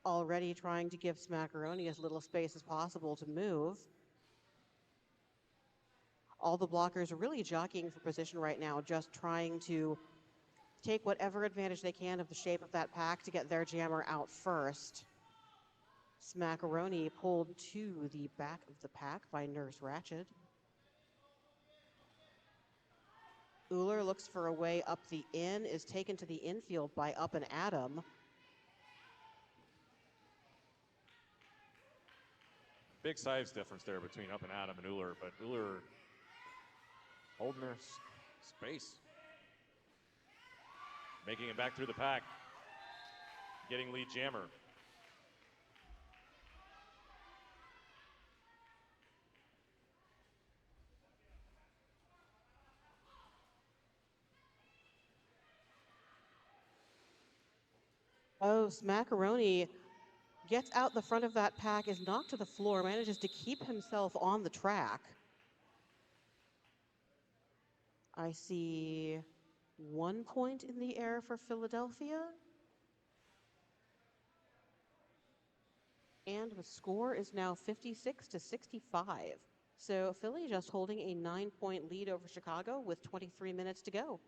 already trying to give Smackaroni as little space as possible to move. All the blockers are really jockeying for position right now, just trying to take whatever advantage they can of the shape of that pack to get their jammer out first. Smackaroni pulled to the back of the pack by Nurse Ratchet. Uller looks for a way up the in, is taken to the infield by Up and Adam. Big size difference there between Up and Adam and Uller, but Uller holding their space. Making it back through the pack. Getting lead jammer. Oh, Smackaroni gets out the front of that pack, is knocked to the floor, manages to keep himself on the track. I see 1 point in the air for Philadelphia. And the score is now 56-65. So Philly just holding a 9-point lead over Chicago with 23 minutes to go.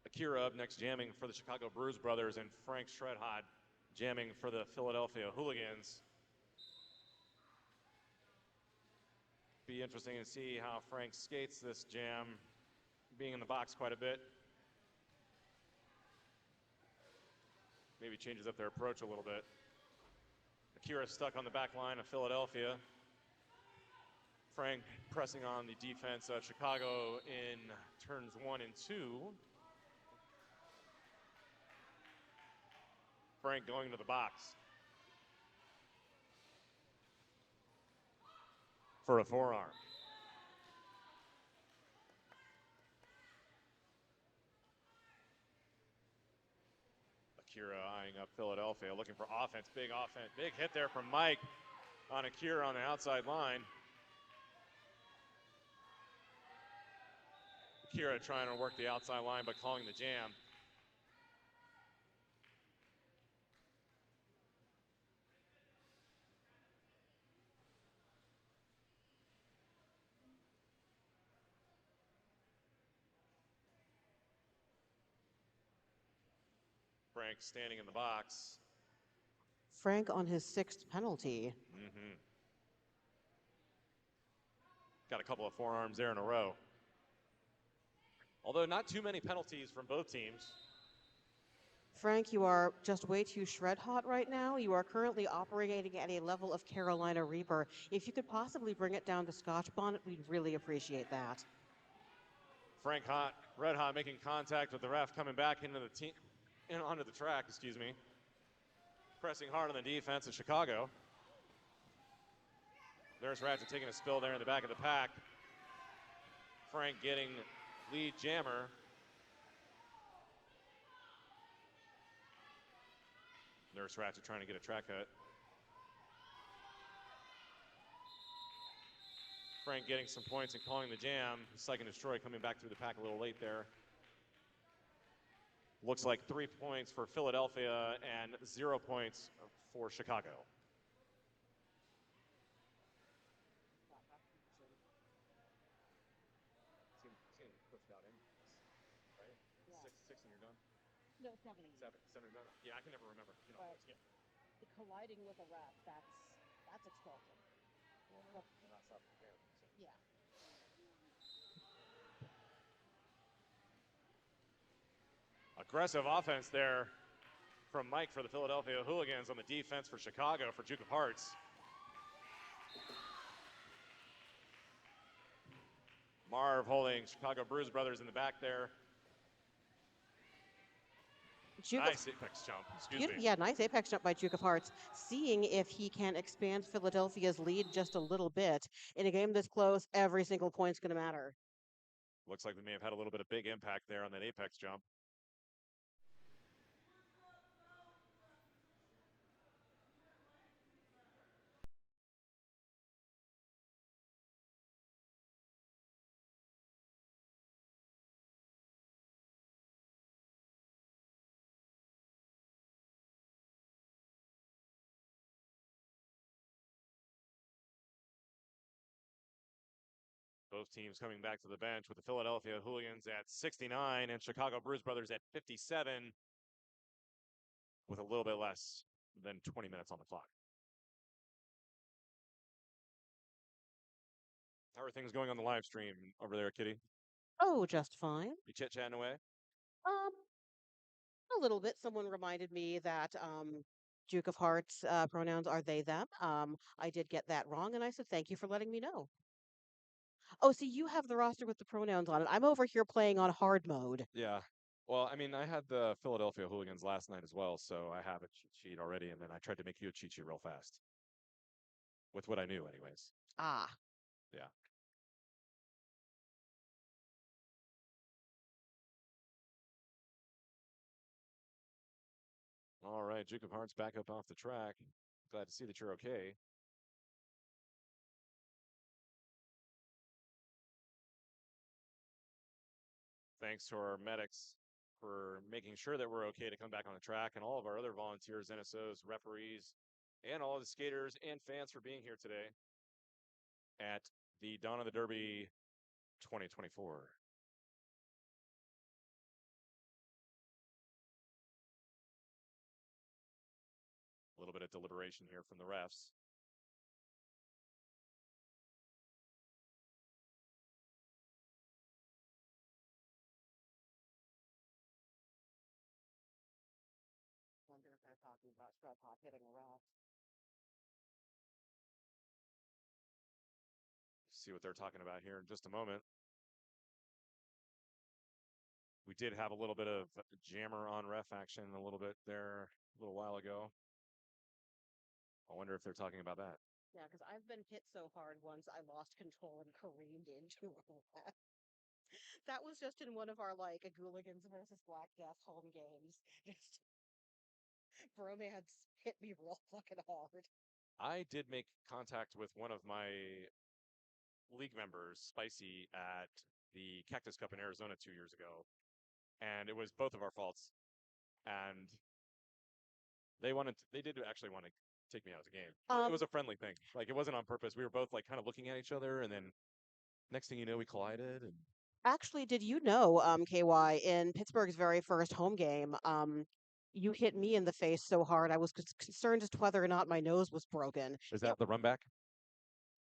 Akira up next jamming for the Chicago Bruise brothers, and Frank Shredhot jamming for the Philadelphia Hooligans. Be interesting to see how Frank skates this jam, being in the box quite a bit. Maybe changes up their approach a little bit. Akira stuck on the back line of Philadelphia. Frank pressing on the defense of Chicago in turns 1 and 2. Frank going to the box for a forearm. Akira eyeing up Philadelphia, looking for offense, big offense. Big hit there from Mike on Akira on the outside line. Akira trying to work the outside line by calling the jam. Frank standing in the box. Frank on his 6th penalty. Got a couple of forearms there in a row. Although not too many penalties from both teams. Frank, you are just way too shred hot right now. You are currently operating at a level of Carolina Reaper. If you could possibly bring it down to Scotch Bonnet, we'd really appreciate that. Frank Hot, Red Hot making contact with the ref coming back into the team, onto the track, excuse me. Pressing hard on the defense of Chicago. There's Ratchet taking a spill there in the back of the pack. Frank getting lead jammer. Nurse Ratchet trying to get a track cut. Frank getting some points and calling the jam. Psych and Destroy coming back through the pack a little late there. Looks like 3 points for Philadelphia and 0 points for Chicago. Six and you're done? No, 7. Seven done? Yeah, I can never remember. You know, But the colliding with a ref, that's expulsion. Yeah. Aggressive offense there from Mike for the Philadelphia Hooligans on the defense for Chicago for Duke of Hearts. Marv holding Chicago Bruise brothers in the back there. Nice apex jump, excuse me. Yeah, nice apex jump by Duke of Hearts, seeing if he can expand Philadelphia's lead just a little bit. In a game this close, every single point's going to matter. Looks like we may have had a little bit of big impact there on that apex jump. Both teams coming back to the bench with the Philadelphia Hooligans at 69 and Chicago Bruise Brothers at 57 with a little bit less than 20 minutes on the clock. How are things going on the live stream over there, Kitty? Oh, just fine. You chit-chatting away? A little bit. Someone reminded me that Duke of Hearts pronouns are they, them. I did get that wrong, and I said, thank you for letting me know. Oh, see, you have the roster with the pronouns on it. I'm over here playing on hard mode. Yeah. Well, I mean, I had the Philadelphia Hooligans last night as well, so I have a cheat sheet already, and then I tried to make you a cheat sheet real fast. With what I knew, anyways. Ah. Yeah. All right, Duke of Hearts back up off the track. Glad to see that you're okay. Thanks to our medics for making sure that we're okay to come back on the track, and all of our other volunteers, NSOs, referees, and all of the skaters and fans for being here today at the Dawn of the Derby 2024. A little bit of deliberation here from the refs. I wonder if they're talking about Scrub Hop hitting a ref. See what they're talking about here in just a moment. We did have a little bit of jammer on ref action a little bit there a little while ago. I wonder if they're talking about that. Yeah, because I've been hit so hard once I lost control and careened into a ref. That was just in one of our like Hooligans versus Black Death home games. Just bromance hit me real fucking hard. I did make contact with one of my league members, Spicy, at the Cactus Cup in Arizona 2 years ago. And it was both of our faults. And they did actually want to take me out of the game. It was a friendly thing. Like, it wasn't on purpose. We were both like kind of looking at each other, and then next thing you know, we collided. And Actually, did you know, KY, in Pittsburgh's very first home game, you hit me in the face so hard I was concerned as to whether or not my nose was broken. is that the run back?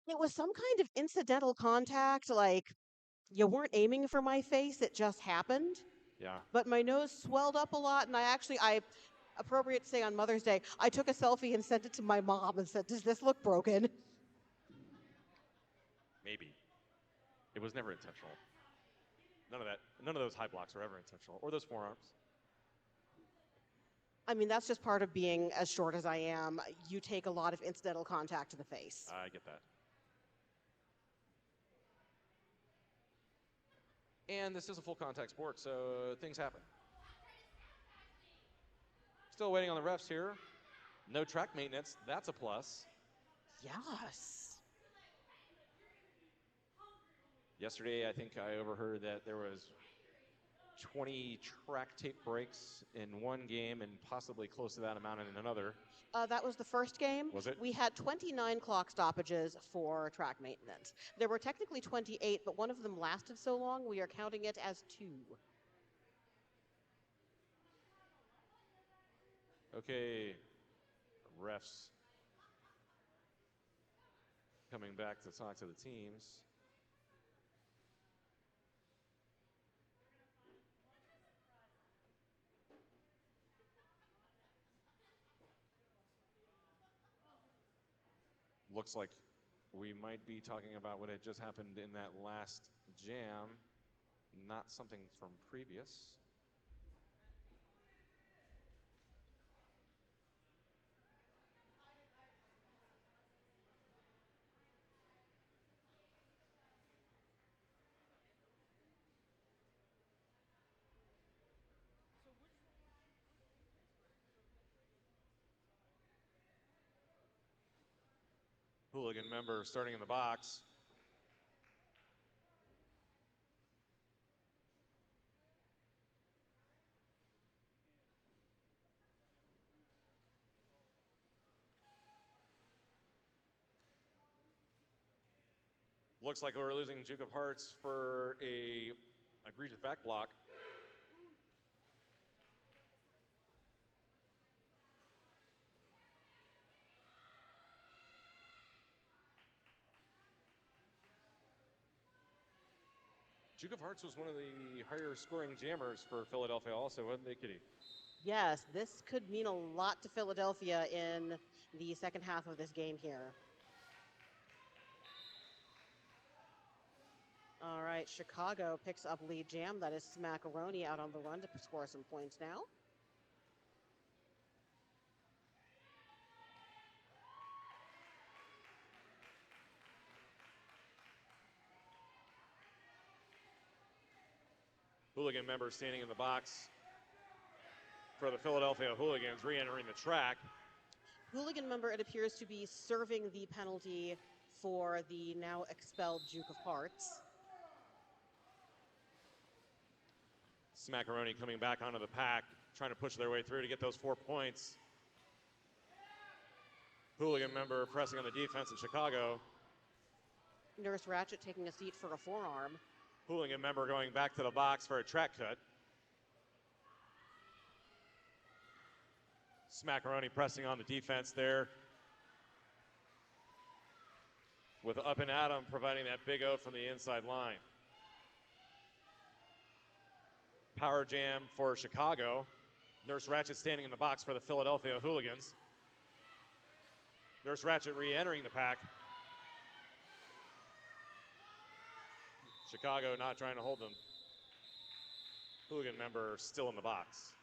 It was some kind of incidental contact, like you weren't aiming for my face, it just happened. Yeah. But my nose swelled up a lot, and appropriate to say on Mother's Day, I took a selfie and sent it to my mom and said, does this look broken? Maybe. It was never intentional. None of that. None of those high blocks are ever intentional, or those forearms. I mean, that's just part of being as short as I am. You take a lot of incidental contact to the face. I get that. And this is a full contact sport, so things happen. Still waiting on the refs here. No track maintenance. That's a plus. Yes. Yesterday, I think I overheard that there was 20 track tape breaks in one game and possibly close to that amount in another. That was the first game. Was it? We had 29 clock stoppages for track maintenance. There were technically 28, but one of them lasted so long, we are counting it as 2. Okay, refs coming back to talk to the teams. Looks like we might be talking about what had just happened in that last jam, not something from previous. Hooligan member starting in the box. Looks like we're losing Duke of Hearts for a egregious back block. Duke of Hearts was one of the higher scoring jammers for Philadelphia also, wasn't they, Kitty? Yes, this could mean a lot to Philadelphia in the second half of this game here. All right, Chicago picks up lead jam. That is Smackaroni out on the run to score some points now. Hooligan member standing in the box for the Philadelphia Hooligans, re-entering the track. Hooligan member, it appears to be serving the penalty for the now expelled Duke of Hearts. Smackaroni coming back onto the pack, trying to push their way through to get those 4 points. Hooligan member pressing on the defense in Chicago. Nurse Ratchet taking a seat for a forearm. Hooligan member going back to the box for a track cut. Smackaroni pressing on the defense there. With Up and Adam providing that big O from the inside line. Power jam for Chicago. Nurse Ratchet standing in the box for the Philadelphia Hooligans. Nurse Ratchet re-entering the pack. Chicago not trying to hold them. Hooligan member still in the box.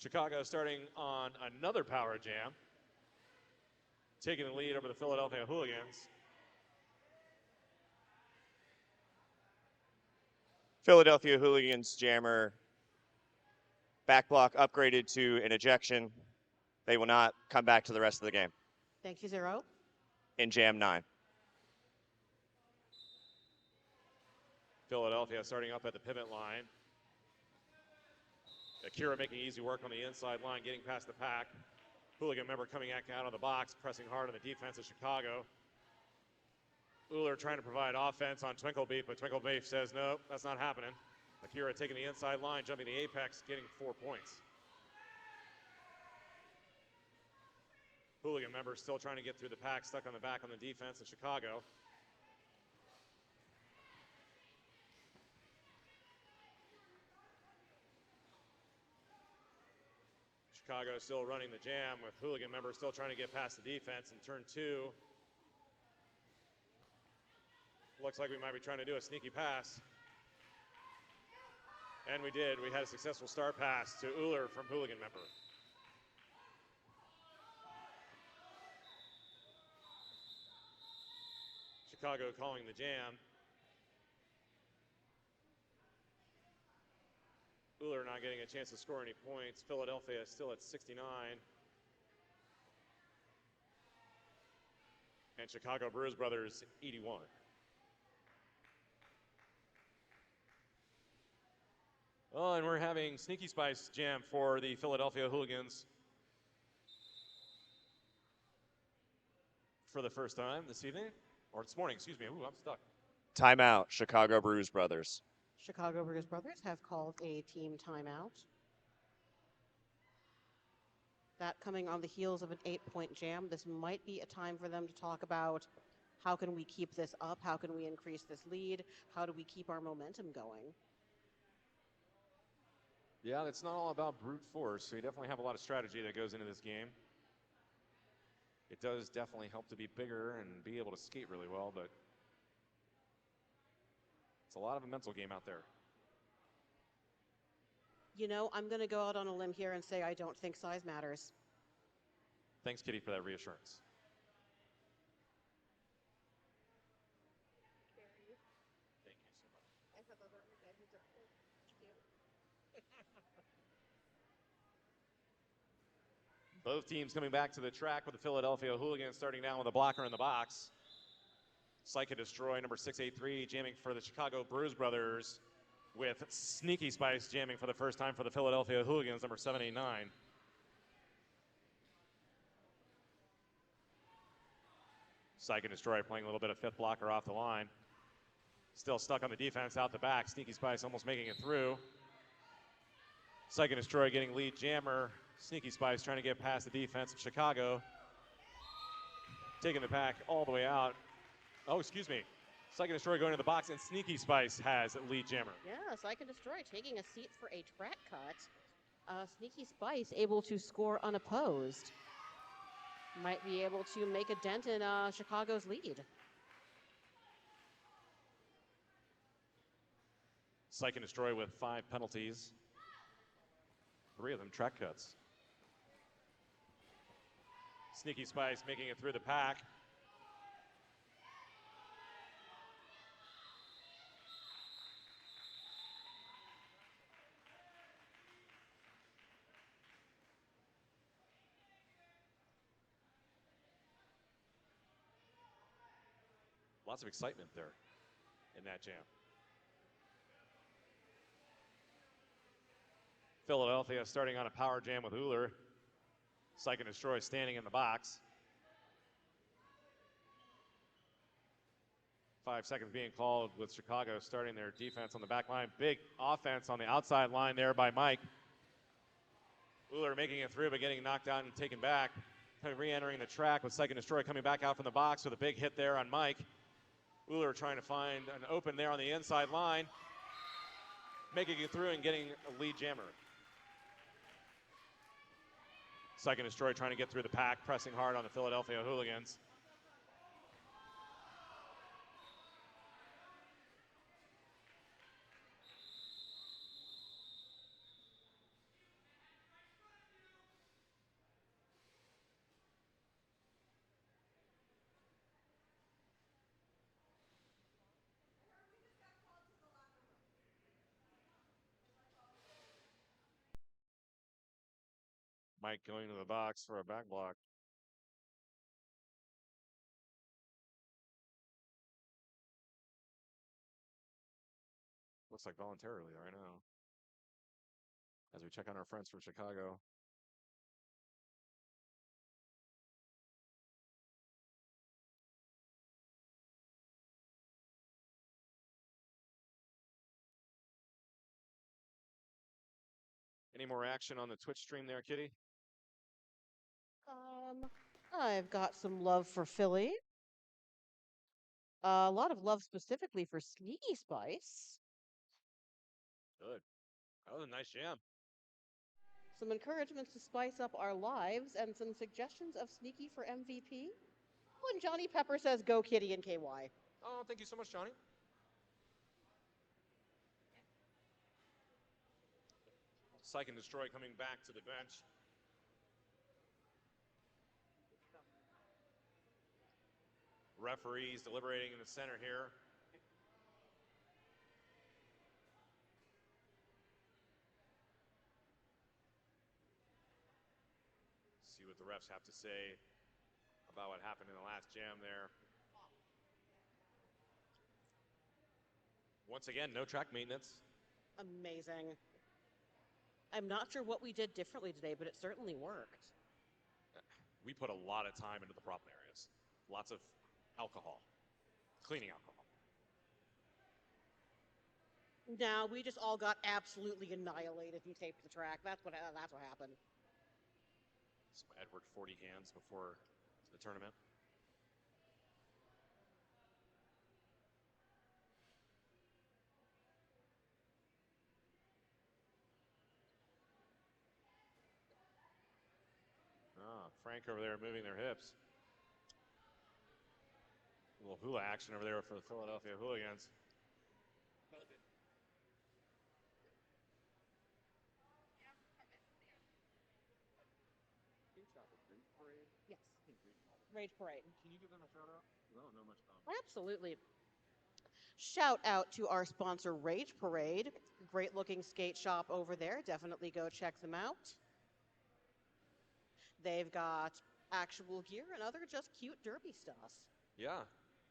Chicago starting on another power jam. Taking the lead over the Philadelphia Hooligans. Philadelphia Hooligans jammer back block upgraded to an ejection. They will not come back to the rest of the game. Thank you, Zero. In jam 9. Philadelphia starting up at the pivot line. Akira making easy work on the inside line, getting past the pack. Hooligan member coming back out of the box, pressing hard on the defense of Chicago. Uller trying to provide offense on Twinklebeef, but Twinklebeef says, no, that's not happening. Akira taking the inside line, jumping the apex, getting 4 points. Hooligan member still trying to get through the pack, stuck on the back on the defense of Chicago. Chicago still running the jam with Hooligan member still trying to get past the defense in turn 2. Looks like we might be trying to do a sneaky pass. And we did. We had a successful start pass to Uller from Hooligan member. Chicago calling the jam. Uller not getting a chance to score any points. Philadelphia still at 69. And Chicago Bruise Brothers 81. Oh, and we're having Sneaky Spice Jam for the Philadelphia Hooligans for the first time this evening, or this morning, excuse me. Ooh, I'm stuck. Timeout, Chicago Bruise Brothers. Chicago Bruise Brothers have called a team timeout. That coming on the heels of an 8-point jam. This might be a time for them to talk about how can we keep this up? How can we increase this lead? How do we keep our momentum going? Yeah, it's not all about brute force. So you definitely have a lot of strategy that goes into this game. It does definitely help to be bigger and be able to skate really well, but it's a lot of a mental game out there. You know, I'm going to go out on a limb here and say I don't think size matters. Thanks, Kitty, for that reassurance. Thank you so much. I thought those were good. These are cool. Thank you. Both teams coming back to the track with the Philadelphia Hooligans starting down with a blocker in the box. Psych and Destroy, number 683, jamming for the Chicago Bruise Brothers, with Sneaky Spice jamming for the first time for the Philadelphia Hooligans, number 789. Psych and Destroy playing a little bit of fifth blocker off the line. Still stuck on the defense out the back. Sneaky Spice almost making it through. Psych and Destroy getting lead jammer. Sneaky Spice trying to get past the defense of Chicago. Taking the pack all the way out. Oh, excuse me. Psych and Destroy going to the box, and Sneaky Spice has lead jammer. Yeah, Psych and Destroy taking a seat for a track cut. Sneaky Spice able to score unopposed. Might be able to make a dent in Chicago's lead. Psych and Destroy with 5 penalties. 3 of them track cuts. Sneaky Spice making it through the pack. Lots of excitement there in that jam. Philadelphia starting on a power jam with Uller. Psych and Destroy standing in the box. 5 seconds being called with Chicago starting their defense on the back line. Big offense on the outside line there by Mike. Uller making it through but getting knocked out and taken back. Kind of re-entering the track with Psych and Destroy coming back out from the box with a big hit there on Mike. Uller trying to find an open there on the inside line. Making it through and getting a lead jammer. Psych and Destroy trying to get through the pack, pressing hard on the Philadelphia Hooligans. Mike going to the box for a back block. Looks like voluntarily right now. As we check on our friends from Chicago. Any more action on the Twitch stream there, Kitty? I've got some love for Philly. A lot of love specifically for Sneaky Spice. Good. That was a nice jam. Some encouragements to spice up our lives and some suggestions of Sneaky for MVP. When Johnny Pepper says, go Kitty and KY. Oh, thank you so much, Johnny. Psych and Destroy coming back to the bench. Referees deliberating in the center here. See what the refs have to say about what happened in the last jam there. Once again, no track maintenance. Amazing. I'm not sure what we did differently today, but it certainly worked. We put a lot of time into the problem areas. Lots of alcohol, cleaning alcohol. Now we just all got absolutely annihilated and taped the track. That's what happened. Some Edward 40 hands before the tournament. Frank over there moving their hips. A little hula action over there for the Philadelphia Hooligans. Yes. Rage Parade. Can you give them a shout out? I don't know much about them. Absolutely. Shout out to our sponsor, Rage Parade. Great looking skate shop over there. Definitely go check them out. They've got actual gear and other just cute derby stuff. Yeah,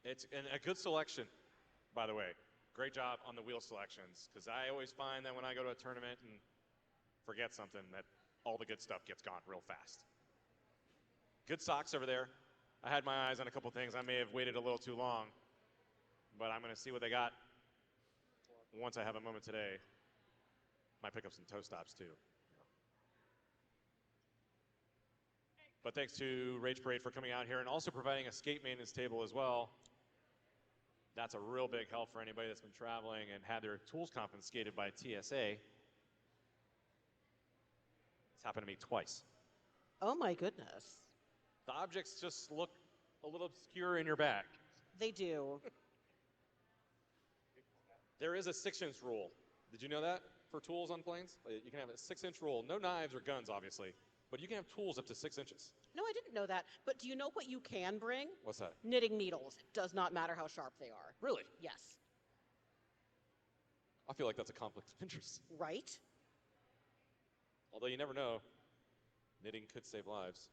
it's a good selection, by the way. Great job on the wheel selections, because I always find that when I go to a tournament and forget something, that all the good stuff gets gone real fast. Good socks over there. I had my eyes on a couple things. I may have waited a little too long, but I'm going to see what they got once I have a moment today. Might pick up some toe stops, too. But thanks to Rage Parade for coming out here and also providing a skate maintenance table as well. That's a real big help for anybody that's been traveling and had their tools confiscated by TSA. It's happened to me twice. Oh my goodness. The objects just look a little obscure in your bag. They do. There is a 6-inch rule. Did you know that for tools on planes? You can have a 6-inch rule. No knives or guns, obviously, but you can have tools up to 6 inches. No, I didn't know that. But do you know what you can bring? What's that? Knitting needles. It does not matter how sharp they are. Really? Yes. I feel like that's a conflict of interest. Right? Although you never know, knitting could save lives.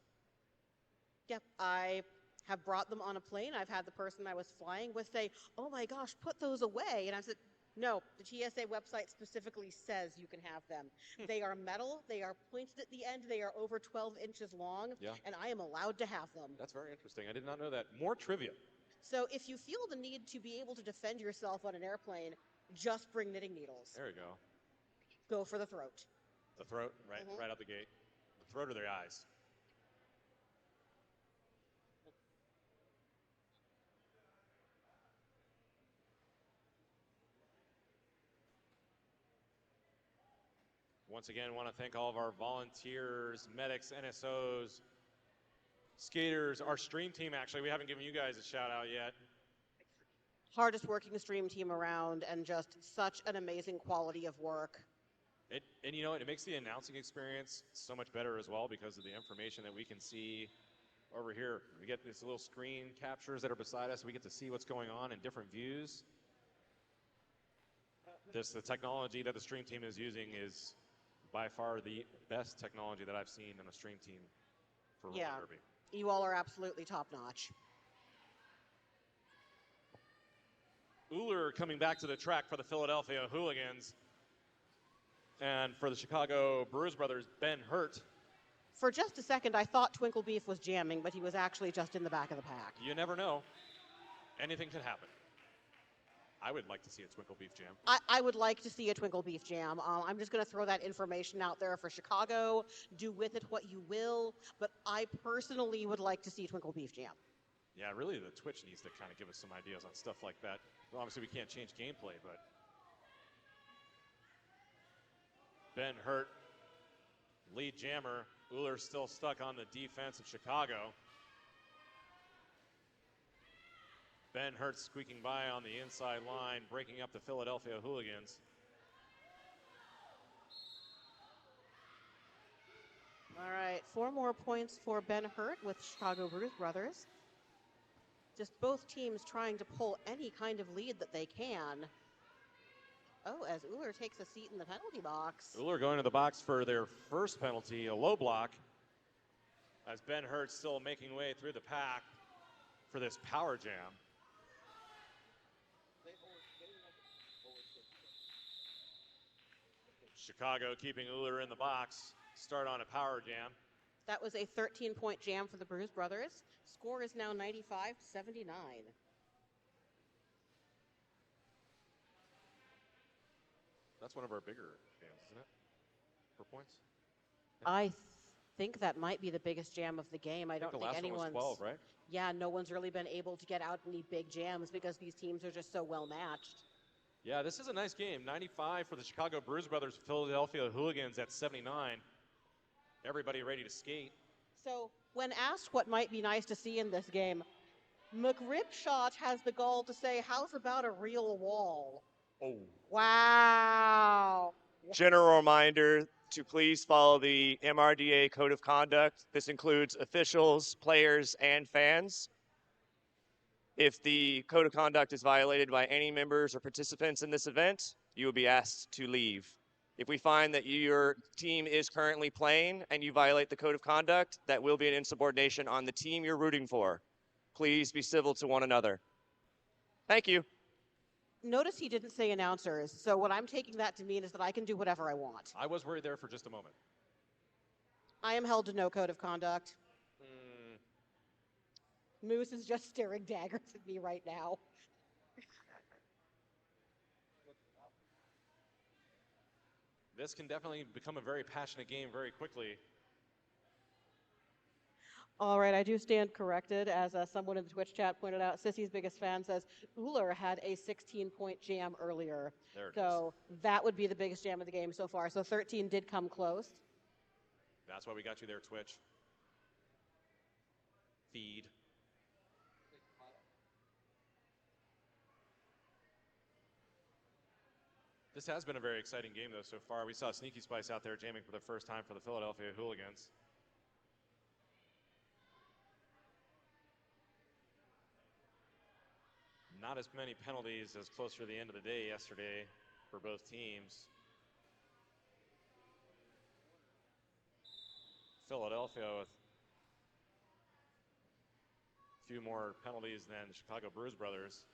Yeah, I have brought them on a plane. I've had the person I was flying with say, "Oh my gosh, put those away." And I said, "No, the TSA website specifically says you can have them. They are metal, they are pointed at the end, they are over 12 inches long, Yeah. and I am allowed to have them." That's very interesting. I did not know that. More trivia. So if you feel the need to be able to defend yourself on an airplane, just bring knitting needles. There we go. Go for the throat. The throat, right, Mhm. right out the gate. The throat or the eyes. Once again, want to thank all of our volunteers, medics, NSOs, skaters, our stream team, actually. We haven't given you guys a shout out yet. Hardest working stream team around and just such an amazing quality of work. And you know what? It makes the announcing experience so much better as well because of the information that we can see over here. We get these little screen captures that are beside us. We get to see what's going on in different views. The technology that the stream team is using is by far the best technology that I've seen in a stream team for roller derby. You all are absolutely top notch. Uller coming back to the track for the Philadelphia Hooligans. And for the Chicago Bruise brothers, Ben Hurt. For just a second, I thought Twinkle Beef was jamming, but he was actually just in the back of the pack. You never know. Anything could happen. I would like to see a Twinkle Beef jam. I would like to see a Twinkle Beef jam. I'm just going to throw that information out there for Chicago. Do with it what you will, but I personally would like to see Twinkle Beef jam. Yeah, really, the Twitch needs to kind of give us some ideas on stuff like that. Well, obviously, we can't change gameplay, but Ben Hurt, lead jammer. Uller still stuck on the defense of Chicago. Ben Hurt squeaking by on the inside line, breaking up the Philadelphia Hooligans. All right, 4 more points for Ben Hurt with Chicago Bruise Brothers. Just both teams trying to pull any kind of lead that they can. Oh, as Uller takes a seat in the penalty box. Uller going to the box for their first penalty, a low block, as Ben Hurt still making way through the pack for this power jam. Chicago keeping Uller in the box, start on a power jam. That was a 13-point jam for the Bruise Brothers. Score is now 95-79. That's one of our bigger jams, isn't it? For points? I think that might be the biggest jam of the game. I don't the think last anyone's. one was 12, right? Yeah, no one's really been able to get out any big jams because these teams are just so well matched. Yeah, this is a nice game. 95 for the Chicago Bruise Brothers, Philadelphia Hooligans at 79. Everybody ready to skate. So, when asked what might be nice to see in this game, McRibshot has the gall to say, "How's about a real wall?" Oh. Wow. General reminder to please follow the MRDA Code of Conduct. This includes officials, players, and fans. If the Code of Conduct is violated by any members or participants in this event, you will be asked to leave. If we find that your team is currently playing and you violate the Code of Conduct, that will be an insubordination on the team you're rooting for. Please be civil to one another. Thank you. Notice he didn't say announcers, so what I'm taking that to mean is that I can do whatever I want. I was worried there for just a moment. I am held to no code of conduct. Moose is just staring daggers at me right now. This can definitely become a very passionate game very quickly. All right, I do stand corrected. As someone in the Twitch chat pointed out, Sissy's biggest fan says Uller had a 16-point jam earlier. There it so that would be the biggest jam of the game so far. So 13 did come close. That's why we got you there, Twitch. Feed. This has been a very exciting game, though, so far. We saw Sneaky Spice out there jamming for the first time for the Philadelphia Hooligans. Not as many penalties as closer to the end of the day yesterday for both teams. Philadelphia with a few more penalties than the Chicago Bruise Brothers.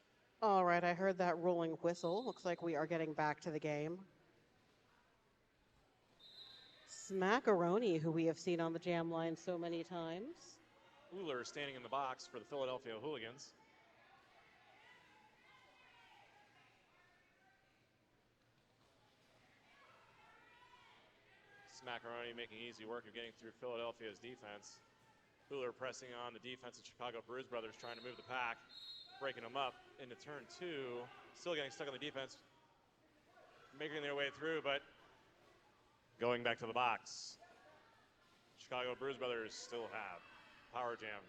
All right, I heard that rolling whistle. Looks like we are getting back to the game. Smackaroni, who we have seen on the jam line so many times. Uller standing in the box for the Philadelphia Hooligans. Smackaroni making easy work of getting through Philadelphia's defense. Uller pressing on the defense of Chicago Bruise Brothers, trying to move the pack, breaking them up into turn two. Still getting stuck on the defense, making their way through, but going back to the box. Chicago Bruise Brothers still have power jam.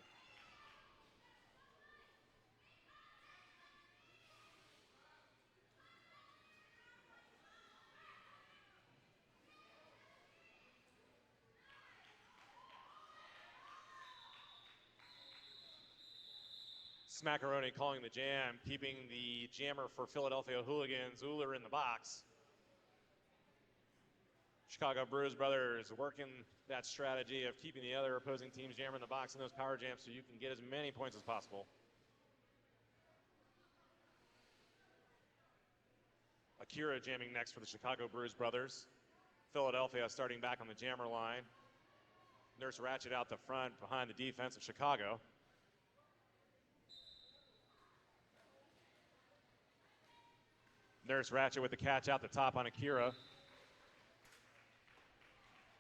Smackaroni calling the jam, keeping the jammer for Philadelphia Hooligans, Uller in the box. Chicago Bruise Brothers working that strategy of keeping the other opposing team's jammer in the box in those power jams so you can get as many points as possible. Akira jamming next for the Chicago Bruise Brothers. Philadelphia starting back on the jammer line. Nurse Ratchet out the front behind the defense of Chicago. Nurse Ratchet with the catch out the top on Akira.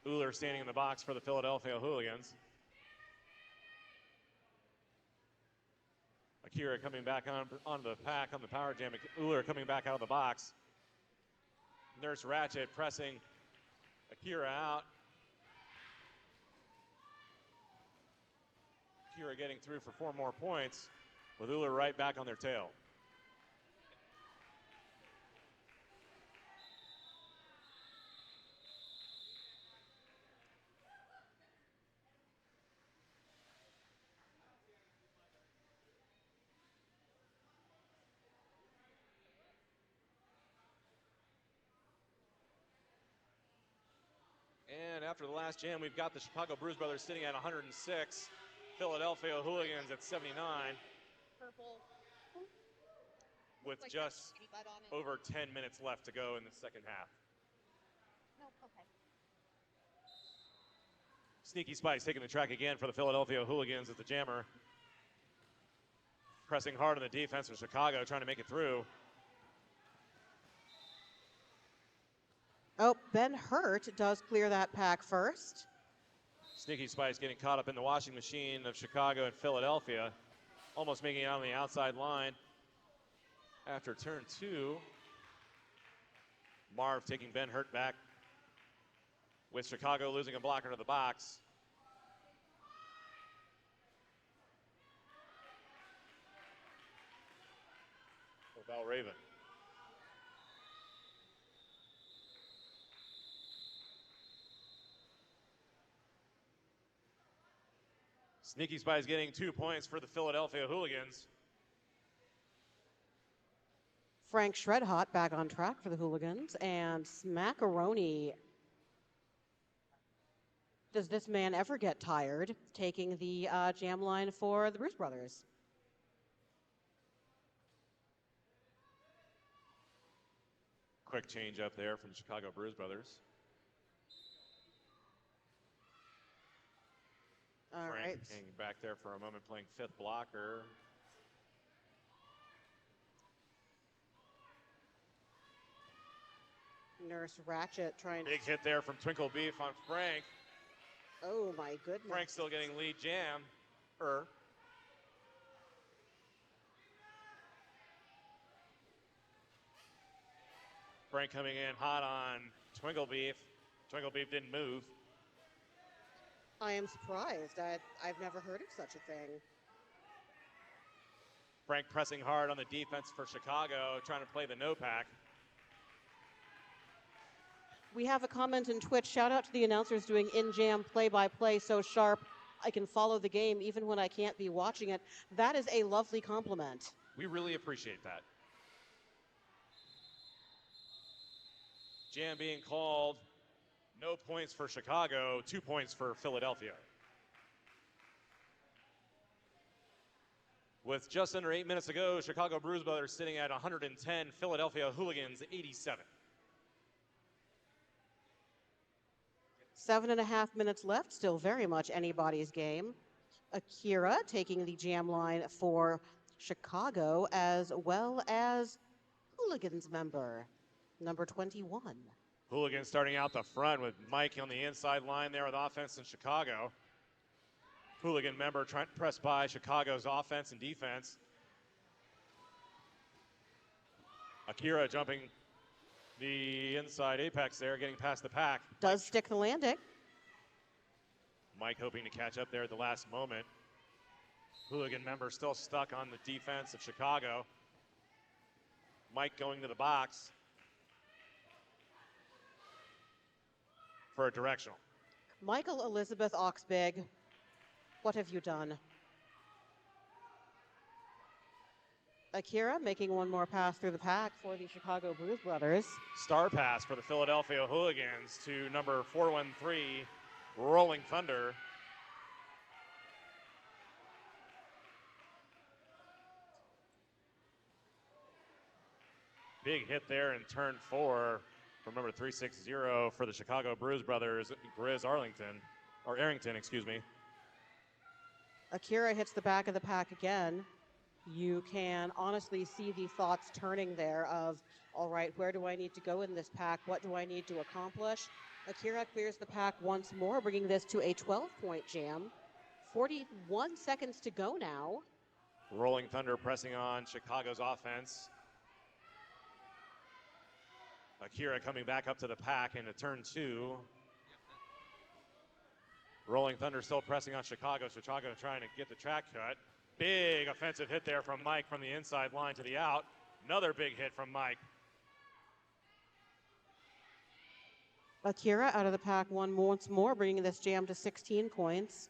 Uller standing in the box for the Philadelphia Hooligans. Akira coming back onto the pack on the power jam. Uller coming back out of the box. Nurse Ratchet pressing Akira out. Akira getting through for 4 more points. with Uller right back on their tail. And after the last jam, we've got the Chicago Bruise Brothers sitting at 106, Philadelphia Hooligans at 79, Purple. with Like just that butt on it. over 10 minutes left to go in the second half. No, okay. Sneaky Spice taking the track again for the Philadelphia Hooligans as the jammer. Pressing hard on the defense for Chicago, trying to make it through. Oh, Ben Hurt does clear that pack first. Sneaky Spice getting caught up in the washing machine of Chicago and Philadelphia. Almost making it on the outside line. After turn 2, Marv taking Ben Hurt back, with Chicago losing a blocker to the box. Val Raven. Sneaky Spies getting 2 points for the Philadelphia Hooligans. Frank Shredhot back on track for the Hooligans. And Smackaroni. Does this man ever get tired taking the jam line for the Bruise Brothers? Quick change up there from the Chicago Bruise Brothers. All Frank right. hanging back there for a moment, playing fifth blocker. Nurse Ratchet trying to... Big hit there from Twinkle Beef on Frank. Oh, my goodness. Frank still getting lead jam. Frank coming in hot on Twinkle Beef. Twinkle Beef didn't move. I am surprised. I've never heard of such a thing. Frank pressing hard on the defense for Chicago, trying to play the no pack. We have a comment in Twitch. Shout out to the announcers doing in-jam play-by-play so sharp I can follow the game even when I can't be watching it. That is a lovely compliment. We really appreciate that. Jam being called. No points for Chicago, 2 points for Philadelphia. With just under 8 minutes to go, Chicago Bruise Brothers sitting at 110, Philadelphia Hooligans 87. 7.5 minutes left, still very much anybody's game. Akira taking the jam line for Chicago, as well as Hooligans member, number 21. Hooligans starting out the front with Mike on the inside line there with offense in Chicago. Hooligan member trying to press by Chicago's offense and defense. Akira jumping the inside apex there, getting past the pack. Does stick the landing. Mike hoping to catch up there at the last moment. Hooligan member still stuck on the defense of Chicago. Mike going to the box for a directional. Michael Elizabeth Oxbig, what have you done? Akira making one more pass through the pack for the Chicago Bruise Brothers. Star pass for the Philadelphia Hooligans to number 413, Rolling Thunder. Big hit there in turn 4 from number 360 for the Chicago Bruise Brothers, Arrington, excuse me. Akira hits the back of the pack again. You can honestly see the thoughts turning there of, all right, where do I need to go in this pack? What do I need to accomplish? Akira clears the pack once more, bringing this to a 12-point jam. 41 seconds to go now. Rolling Thunder pressing on Chicago's offense. Akira coming back up to the pack into turn 2. Rolling Thunder still pressing on Chicago. Chicago trying to get the track cut. Big offensive hit there from Mike from the inside line to the out. Another big hit from Mike. Akira out of the pack once more, bringing this jam to 16 points.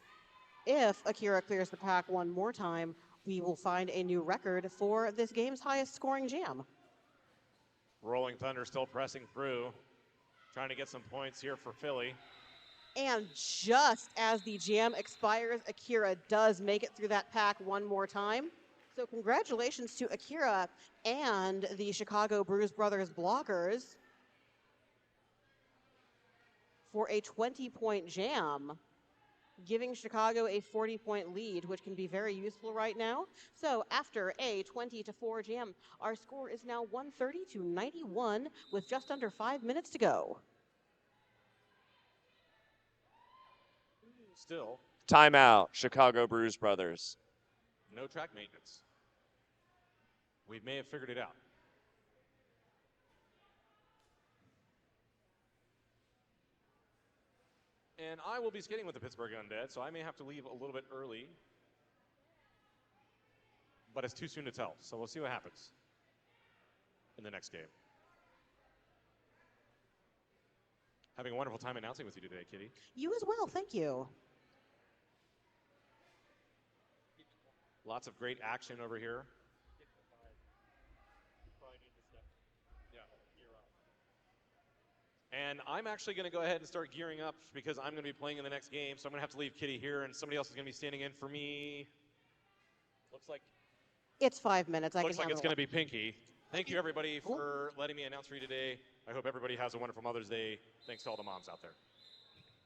If Akira clears the pack one more time, we will find a new record for this game's highest scoring jam. Rolling Thunder still pressing through, trying to get some points here for Philly. And just as the jam expires, Akira does make it through that pack one more time. So congratulations to Akira and the Chicago Bruise Brothers blockers for a 20-point jam, giving Chicago a 40-point lead, which can be very useful right now. So after a 20-4 jam, our score is now 130-91 with just under 5 minutes to go. Still, Timeout, Chicago Bruise Brothers. no track maintenance. We may have figured it out. And I will be skating with the Pittsburgh Undead, so I may have to leave a little bit early. But it's too soon to tell, so we'll see what happens in the next game. Having a wonderful time announcing with you today, Kitty. You as well, thank you. Lots of great action over here. And I'm actually going to go ahead and start gearing up because I'm going to be playing in the next game. So I'm going to have to leave Kitty here, and somebody else is going to be standing in for me. Looks like It's 5 minutes. it's going to be Pinky. Thank you, everybody, for letting me announce for you today. I hope everybody has a wonderful Mother's Day. Thanks to all the moms out there.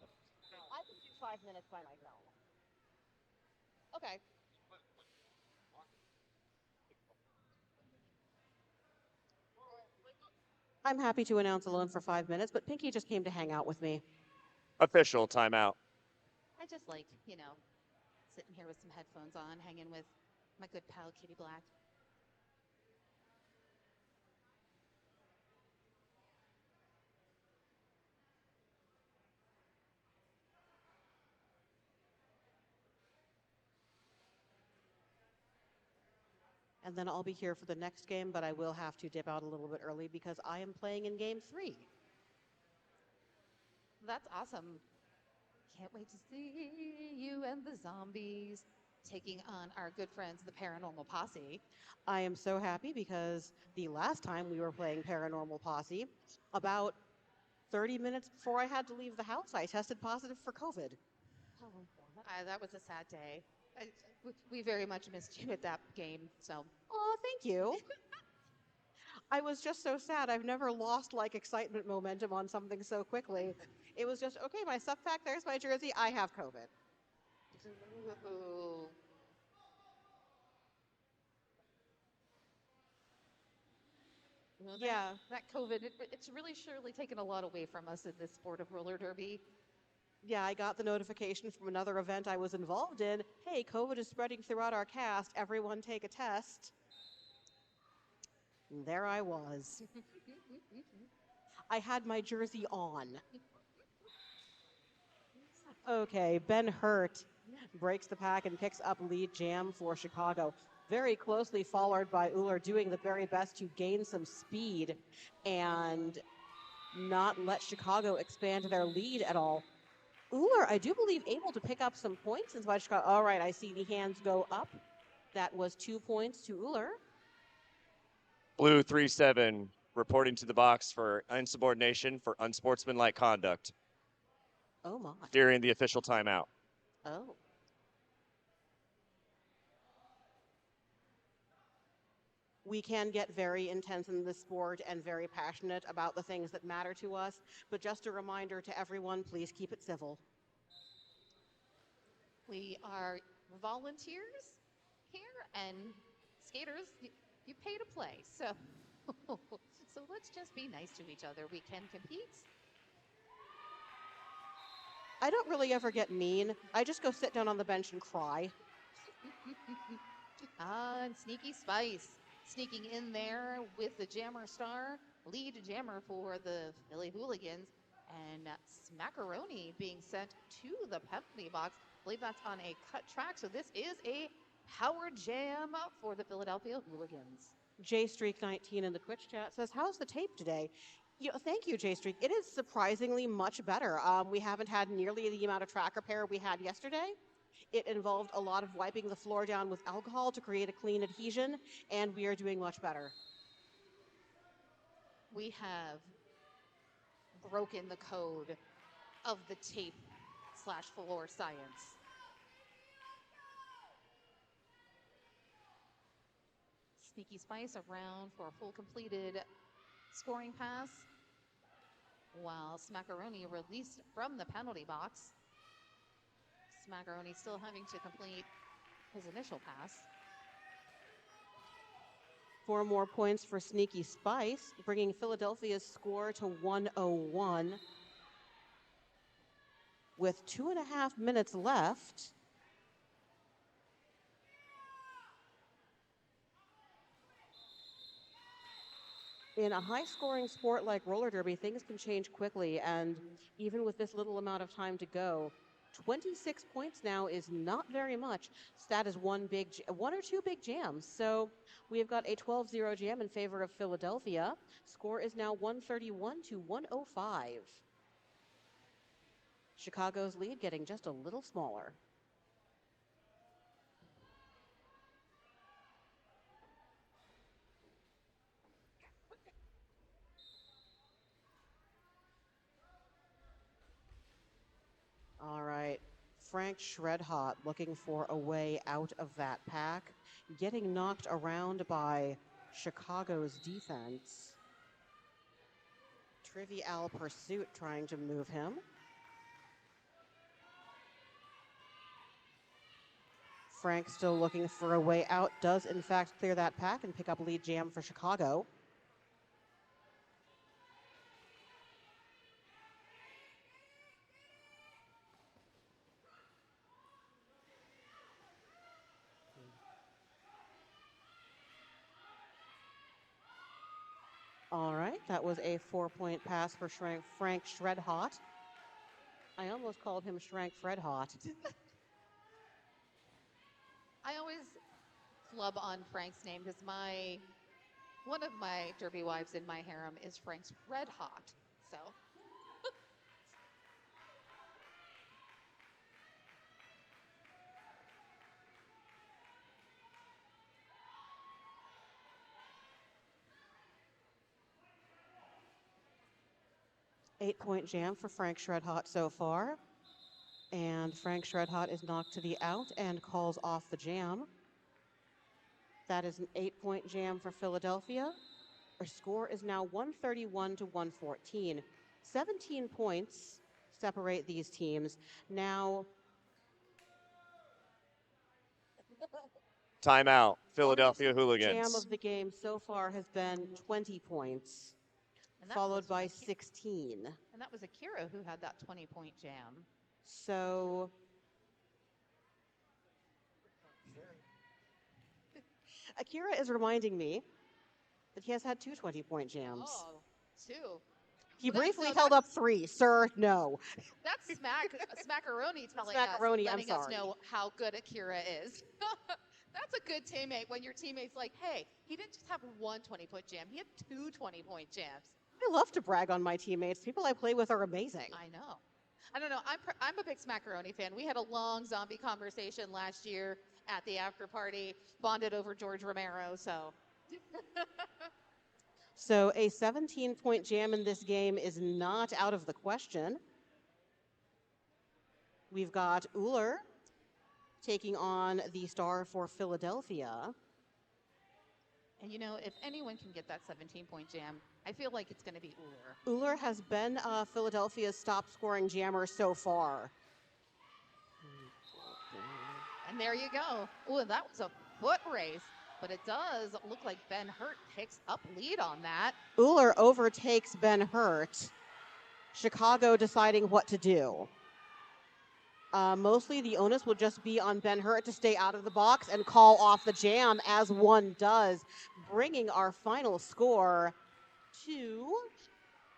I can do 5 minutes by myself. Okay. I'm happy to announce alone for 5 minutes, but Pinky just came to hang out with me. Official timeout. I just like, sitting here with some headphones on, hanging with my good pal Kitty Black. And then I'll be here for the next game, but I will have to dip out a little bit early because I am playing in game 3. That's awesome. Can't wait to see you and the zombies taking on our good friends, the Paranormal Posse. I am so happy because the last time we were playing Paranormal Posse, about 30 minutes before I had to leave the house, I tested positive for COVID. Oh, that was a sad day. We very much missed you at that game, so. Oh, thank you. I was just so sad. I've never lost excitement momentum on something so quickly. It was just, okay, my stuff packed, there's my jersey, I have COVID. Ooh. Well, Yeah. That COVID, it's really surely taken a lot away from us in this sport of roller derby. Yeah, I got the notification from another event I was involved in. Hey, COVID is spreading throughout our cast. Everyone take a test. And there I was. I had my jersey on. Okay, Ben Hurt breaks the pack and picks up lead jam for Chicago. Very closely followed by Uller doing the very best to gain some speed and not let Chicago expand their lead at all. Uller, I do believe, able to pick up some points inside Chicago. All right, I see the hands go up. That was 2 points to Uller. Blue 3-7 reporting to the box for insubordination for unsportsmanlike conduct Oh, my. during the official timeout. Oh. We can get very intense in this sport and very passionate about the things that matter to us, but just a reminder to everyone, please keep it civil. We are volunteers here, and skaters, you pay to play. So, so let's just be nice to each other. We can compete. I don't really ever get mean. I just go sit down on the bench and cry. And Sneaky Spice sneaking in there with the Jammer Star, lead jammer for the Philly Hooligans, and Smackaroni being sent to the penalty box. I believe that's on a cut track, so this is a Power Jam for the Philadelphia Hooligans. J Streak 19 in the Twitch chat says, "How's the tape today?" Thank you, J Streak. It is surprisingly much better. We haven't had nearly the amount of track repair we had yesterday. It involved a lot of wiping the floor down with alcohol to create a clean adhesion, and we are doing much better. We have broken the code of the tape / floor science. Sneaky Spice around for a full completed scoring pass, while Smackaroni released from the penalty box. Smackaroni still having to complete his initial pass. 4 more points for Sneaky Spice, bringing Philadelphia's score to 101. With 2.5 minutes left, in a high-scoring sport like roller derby, things can change quickly, and even with this little amount of time to go, 26 points now is not very much. Stat is one or two big jams. So we have got a 12-0 jam in favor of Philadelphia. Score is now 131 to 105. Chicago's lead getting just a little smaller. All right, Frank Shredhot looking for a way out of that pack, getting knocked around by Chicago's defense. Trivial Pursuit trying to move him. Frank still looking for a way out, does in fact clear that pack and pick up lead jam for Chicago. All right, that was a 4-point pass for Frank Shredhot. I almost called him Shrank Fredhot. I always flub on Frank's name because one of my derby wives in my harem is Frank's Red Hot. So 8-point jam for Frank Shredhot so far. And Frank Shredhot is knocked to the out and calls off the jam. That is an 8-point jam for Philadelphia. Our score is now 131 to 114. 17 points separate these teams. Now, Timeout, Philadelphia jam Hooligans. of the game so far has been 20 points, followed by 16. And that was Akira who had that 20-point jam. So Akira is reminding me that he has had 2 20-point jams. Oh, 2. He Well, briefly held up 3. Sir, no. That's Smackaroni telling Smackaroni, us, I'm letting us sorry. know how good Akira is. That's a good teammate when your teammate's like, hey, he didn't just have 1 20-point jam, he had 2 20-point jams. I love to brag on my teammates. People I play with are amazing. I know. I don't know. I'm a big Smackaroni fan. We had a long zombie conversation last year at the after party, bonded over George Romero, so. So a 17-point jam in this game is not out of the question. We've got Uller taking on the star for Philadelphia. And you know, if anyone can get that 17-point jam, I feel like it's going to be Uller. Uller has been Philadelphia's top scoring jammer so far. And there you go. Ooh, that was a foot race, but it does look like Ben Hurt picks up lead on that. Uller overtakes Ben Hurt. Chicago deciding what to do. Mostly the onus will just be on Ben Hurt to stay out of the box and call off the jam as one does, bringing our final score to,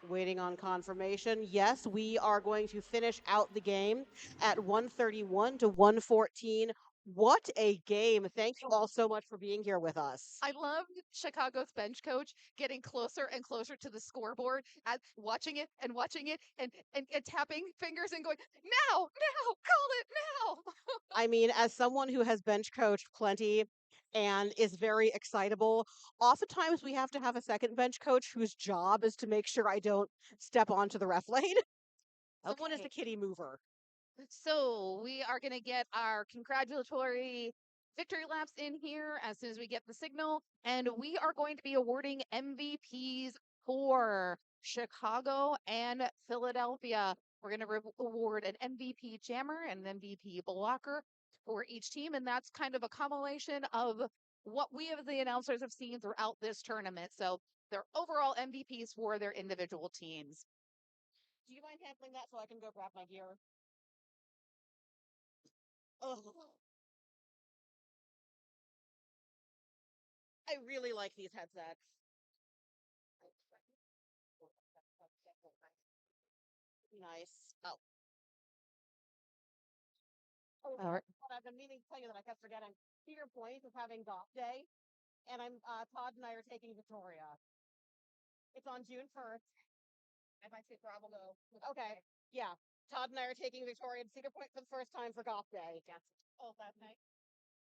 waiting on confirmation, yes, we are going to finish out the game at 131 to 114. What a game. Thank you all so much for being here with us. I loved Chicago's bench coach getting closer and closer to the scoreboard, watching it and watching it and tapping fingers and going, now, call it now. I mean, as someone who has bench coached plenty and is very excitable, oftentimes we have to have a second bench coach whose job is to make sure I don't step onto the ref lane. Someone is the Okay. kitty mover. So we are going to get our congratulatory victory laps in here as soon as we get the signal. And we are going to be awarding MVPs for Chicago and Philadelphia. We're going to award an MVP jammer and an MVP blocker for each team. And that's kind of a compilation of what we as the announcers have seen throughout this tournament. So they're overall MVPs for their individual teams. Do you mind handling that so I can go grab my gear? Ugh. I really like these headsets. Nice. Oh. All right. What I've been meaning to tell you that I kept forgetting. Cedar Point is having golf day, and Todd and I are taking Victoria. It's on June 1st. I might say Bravo. Okay. Yeah. Todd and I are taking Victoria to Cedar Point for the first time for golf day. Yes. Oh, that night.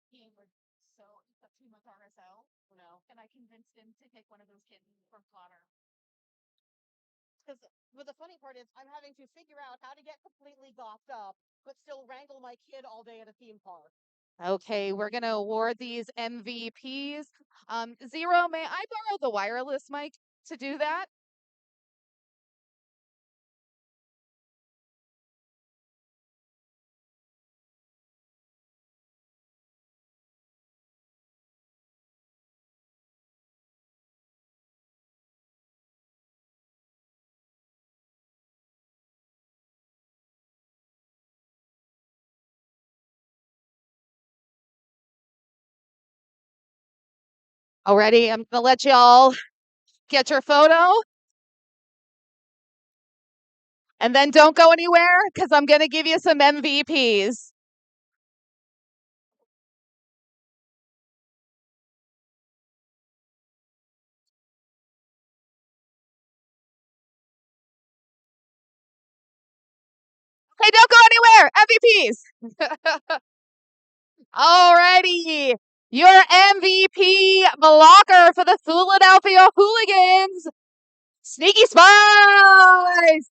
He was so a 2 month RSL. No. And I convinced him to take one of those kids from Connor. But the funny part is, I'm having to figure out how to get completely goffed up, but still wrangle my kid all day at a theme park. Okay, we're gonna award these MVPs. Zero, may I borrow the wireless mic to do that? Already, I'm gonna let y'all get your photo. And then don't go anywhere because I'm gonna give you some MVPs. Okay, don't go anywhere. MVPs. Alrighty. Your MVP blocker for the Philadelphia Hooligans, Sneaky Spies.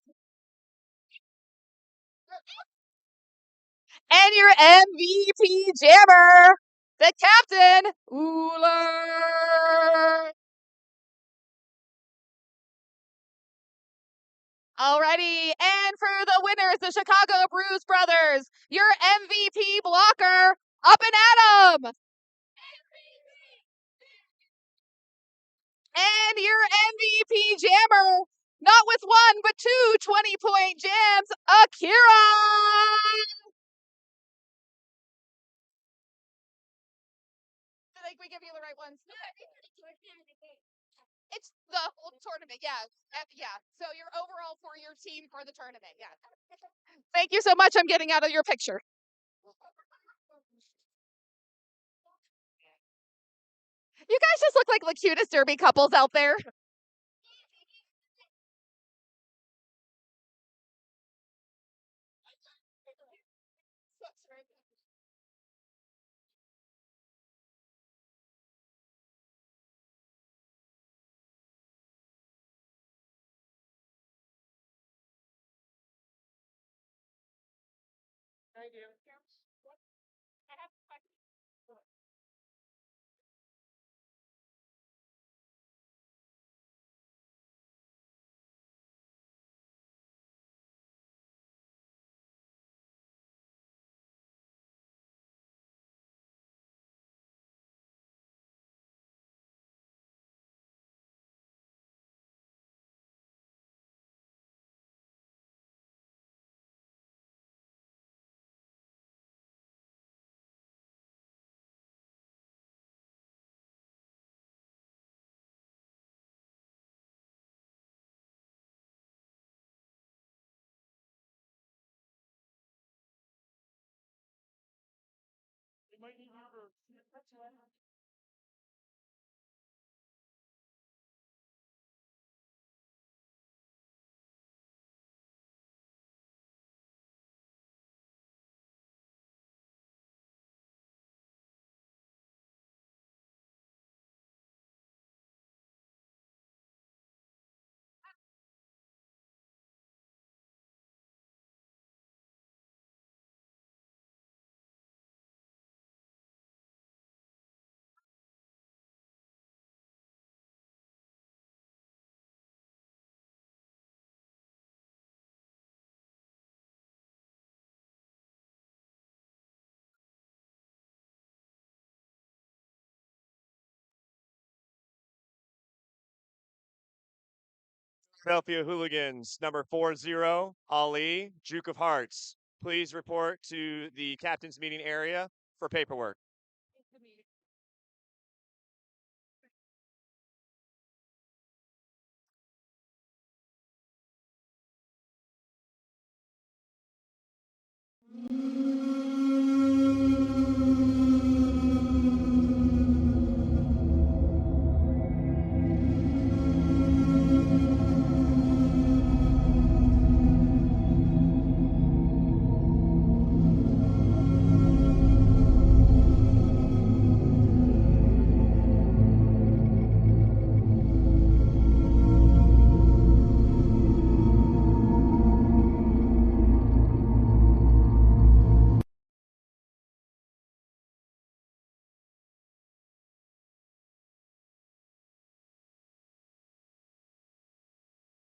And your MVP jammer, the captain, Uller. Alrighty, and for the winners, the Chicago Bruise brothers, your MVP blocker, Up and Adam. And your MVP jammer, not with one, but two 20-point jams, Akira. Did we give you the right ones? It's the whole tournament, yeah. Yeah. So your overall for your team for the tournament, yeah. Thank you so much. I'm getting out of your picture. You guys just look like the cutest derby couples out there. Thank you. Philadelphia Hooligans, number 40, Ali, Duke of Hearts. Please report to the captain's meeting area for paperwork.